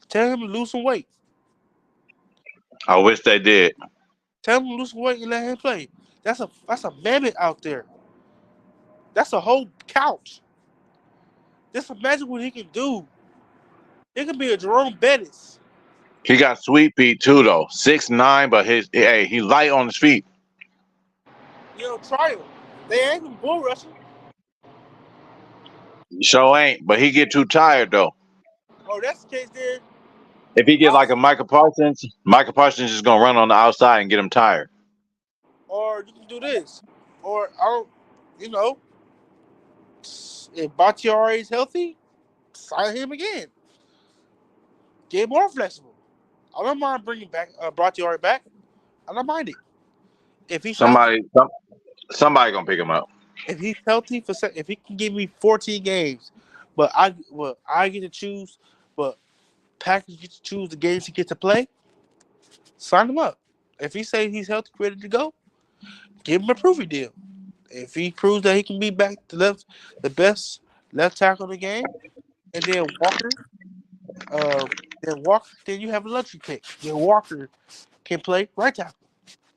Tell him to lose some weight. I wish they did. Tell him to lose some weight and let him play. That's a mammoth out there. That's a whole couch. Just imagine what he can do. It could be a Jerome Bettis. He got sweet feet too though. 6'9", but he light on his feet. Try him. They ain't even bull rushing. Sure ain't, but he get too tired though. Oh, that's the case then. If he get like a Also, Michael Parsons is gonna run on the outside and get him tired. or you can do this. Or I don't, you know, if Bakhtiari is healthy, sign him again. Get more flexible. I don't mind bringing back Bakhtiari back. I don't mind it if he's healthy. Somebody gonna pick him up. If he's healthy if he can give me 14 games, I get to choose, but Packers get to choose the games he gets to play. Sign him up. If he say he's healthy, ready to go, give him a proving deal. If he proves that he can be back to the best left tackle in the game, and uh, then you have a luxury pick. Then Walker can play right tackle,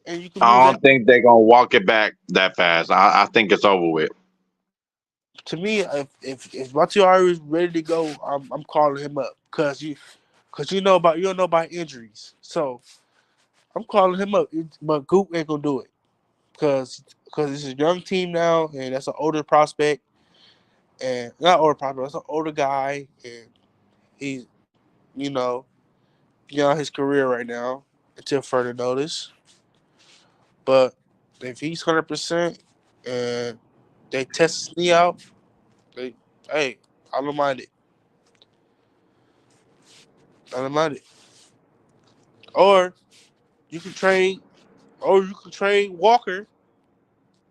and you can move I that. don't think they're gonna walk it back that fast. I think it's over with. To me, if Bakhtiari is ready to go, I'm calling him up because you don't know about injuries. So I'm calling him up, but Goop ain't gonna do it because it's a young team now, and that's an older prospect, and not older prospect, that's an older guy, and he's you know beyond his career right now until further notice. But if he's 100% and they test his knee out, they hey, I don't mind it. I don't mind it. Or you can trade, or you can trade Walker.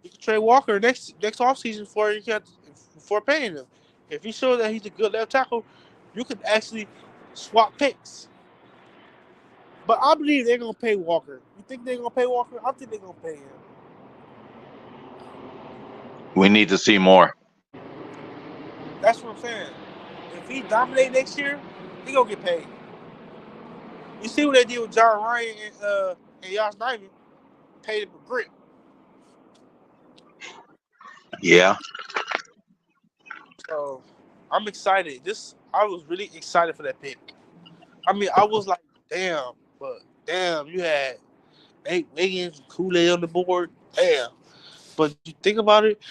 You can trade Walker next offseason before paying him. If he shows that he's a good left tackle, you can actually swap picks. But I believe they're gonna pay Walker. You think they're gonna pay Walker? I think they're gonna pay him. We need to see more. That's what I'm saying. If he dominate next year, he gonna get paid. You see what they did with John Ryan and Josh Nijman? Paid him a grip. Yeah. So I'm excited. I was really excited for that pick. I mean, I was like, damn, you had Nate Wiggins, Kool-Aid on the board. Damn. But you think about it,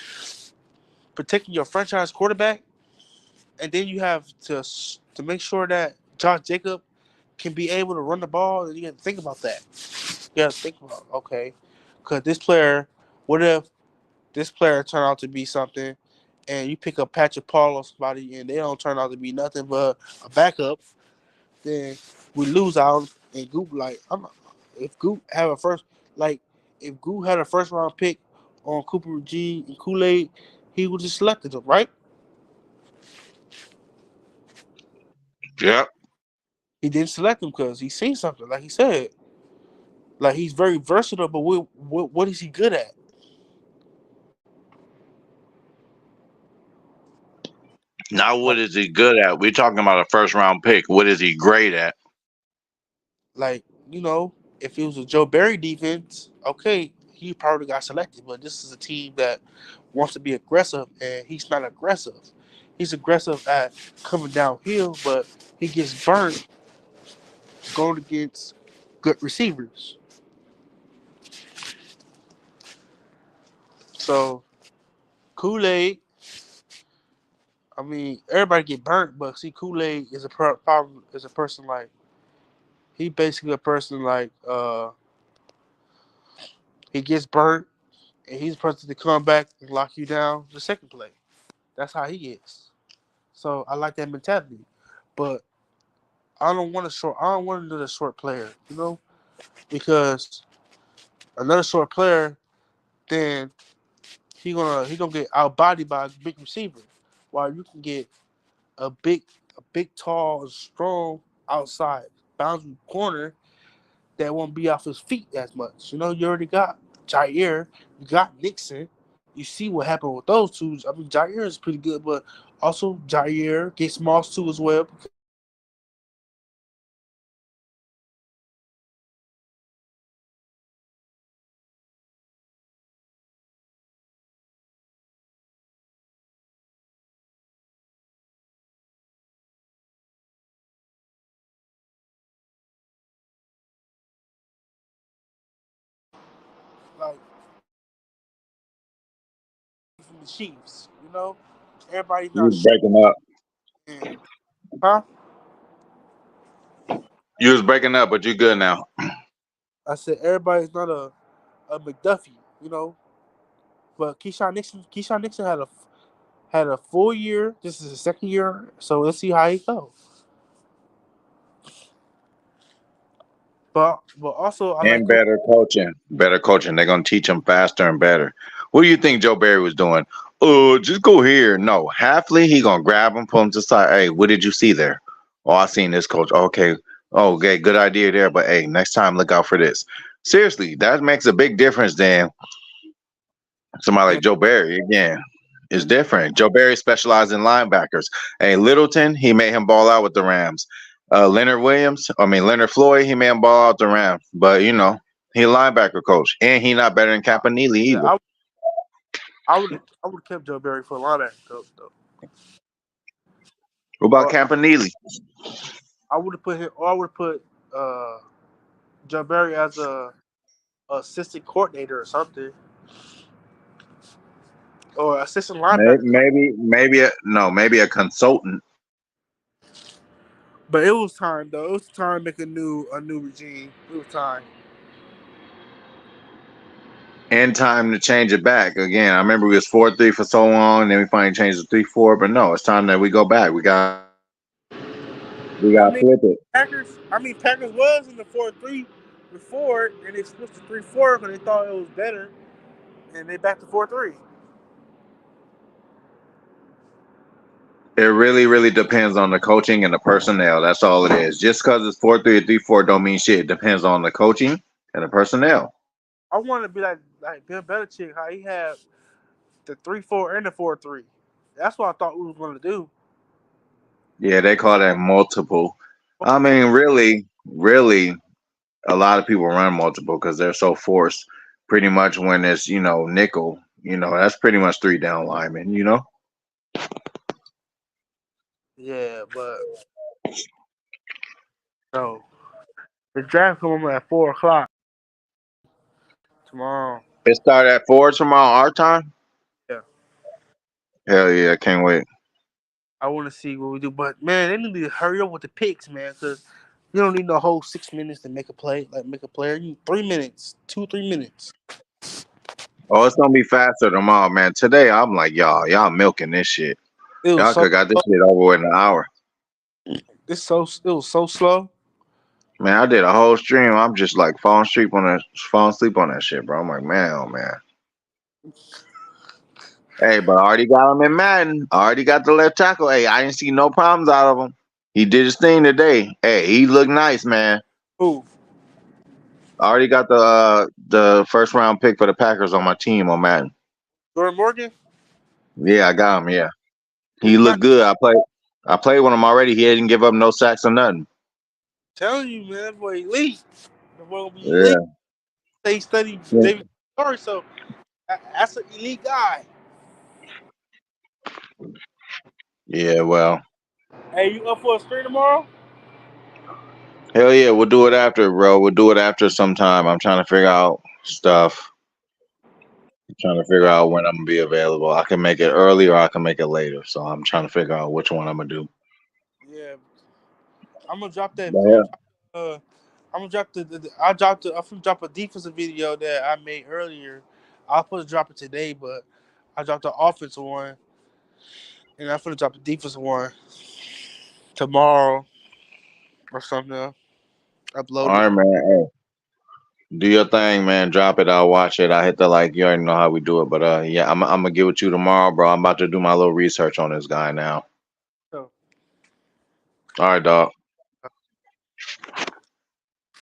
protecting your franchise quarterback, and then you have to make sure that Josh Jacob can be able to run the ball, and you have to think about that. You have to think about, okay, because what if this player turn out to be something, and you pick up Patrick Paul or somebody, and they don't turn out to be nothing but a backup, then we lose out. And Goop if Goop have a first like if Goop had a first round pick on Cooper G and Kool-Aid, he would just selected him, right? Yeah. He didn't select him because he seen something, like he said. Like he's very versatile, but what is he good at? Now, what Like, is he good at? We're talking about a first round pick. What is he great at? like if it was a Joe Barry defense, okay, he probably got selected. But this is a team that wants to be aggressive, and he's not aggressive. He's aggressive at coming downhill, but he gets burnt going against good receivers. So Kool-Aid, I mean, everybody get burnt, but see, Kool-Aid is problem is a person like he basically a person like he gets burnt, and he's the person to come back and lock you down the second play. That's how he is. So I like that mentality, but I don't want another short player, because another short player, then he gonna get outbodied by a big receiver, while you can get a big, tall, strong outside boundary corner that won't be off his feet as much. You already got Jair, you got Nixon. You see what happened with those two. I mean, Jair is pretty good, but also Jair gets Moss too as well. Like from the Chiefs, everybody's You not was breaking up. and, huh? You was breaking up, but you good now. I said everybody's not a McDuffie, you know. But Keyshawn Nixon had a full year. This is his second year, so let's see how he goes. But also I like And better coaching. Better coaching. They're gonna teach them faster and better. What do you think Joe Barry was doing? Oh, just go here. No, Halfley, he gonna grab him, pull him to the side. Hey, what did you see there? Oh, I seen this, coach. Okay. Oh, okay, good idea there. But hey, next time look out for this. Seriously, that makes a big difference than somebody like Joe Barry. Again, it's different. Joe Barry specialized in linebackers. Hey, Littleton, he made him ball out with the Rams. Leonard Floyd, he made him ball out the Rams. But you know, he a linebacker coach, and he not better than Campanile either. Yeah, I would have kept Joe Barry for a linebacker coach though. What about Or Campanile? I would have put him. Or I would have put Joe Barry as a assistant coordinator or something, or assistant linebacker. Maybe a consultant. But it was time though. It was time to make a new regime. It was time. And time to change it back again. I remember we was 4-3 for so long, and then we finally changed to 3-4. But no, it's time that we go back. We got flip it. Packers was in the 4-3 before, and they switched to 3-4 because they thought it was better, and they back to 4-3. It really, really depends on the coaching and the personnel. That's all it is. Just because it's 4-3 or 3-4 don't mean shit. It depends on the coaching and the personnel. I want to be like Bill Belichick, how he had the 3-4 and the 4-3. That's what I thought we was going to do. Yeah, they call that multiple. I mean, really, a lot of people run multiple because they're so forced. Pretty much when it's, nickel, that's pretty much 3 down linemen, Yeah, but so the draft coming at 4:00 tomorrow. It start at 4 tomorrow our time? Yeah. Hell yeah, I can't wait. I want to see what we do, but man, they need to hurry up with the picks, man, because you don't need the whole 6 minutes to make a play, make a player. You need 3 minutes, 2-3 minutes. Oh, it's gonna be faster tomorrow, man. Today I'm like, y'all milking this shit. Y'all could got this shit over with in an hour. It was so slow. Man, I did a whole stream. I'm just like falling asleep on that shit, bro. I'm like, man, oh man. Hey, but I already got him in Madden. I already got the left tackle. Hey, I didn't see no problems out of him. He did his thing today. Hey, he looked nice, man. Who? I already got the first round pick for the Packers on my team on Madden. Jordan Morgan? Yeah, I got him. Yeah, he looked good. I played with him already. He didn't give up no sacks or nothing. Telling you, man, that boy elite. That boy will be Yeah. elite. They study David Story, so that's an elite guy. Yeah, well. Hey, you up for a stream tomorrow? Hell yeah, we'll do it after, bro. We'll do it after sometime. I'm trying to figure out stuff. I'm trying to figure out when I'm gonna be available. I can make it early or I can make it later. So I'm trying to figure out which one I'm gonna do. Yeah, I'm gonna drop that. Yeah. I'm gonna drop a defensive video that I made earlier. I was supposed to drop it today, but I dropped the offensive one, and I'm gonna drop the defensive one tomorrow or something. Upload All right, man. Hey, do your thing, man. Drop it. I'll watch it. I hit the like. You already know how we do it, but yeah, I'm gonna get with you tomorrow, bro. I'm about to do my little research on this guy now. So. All right, dog.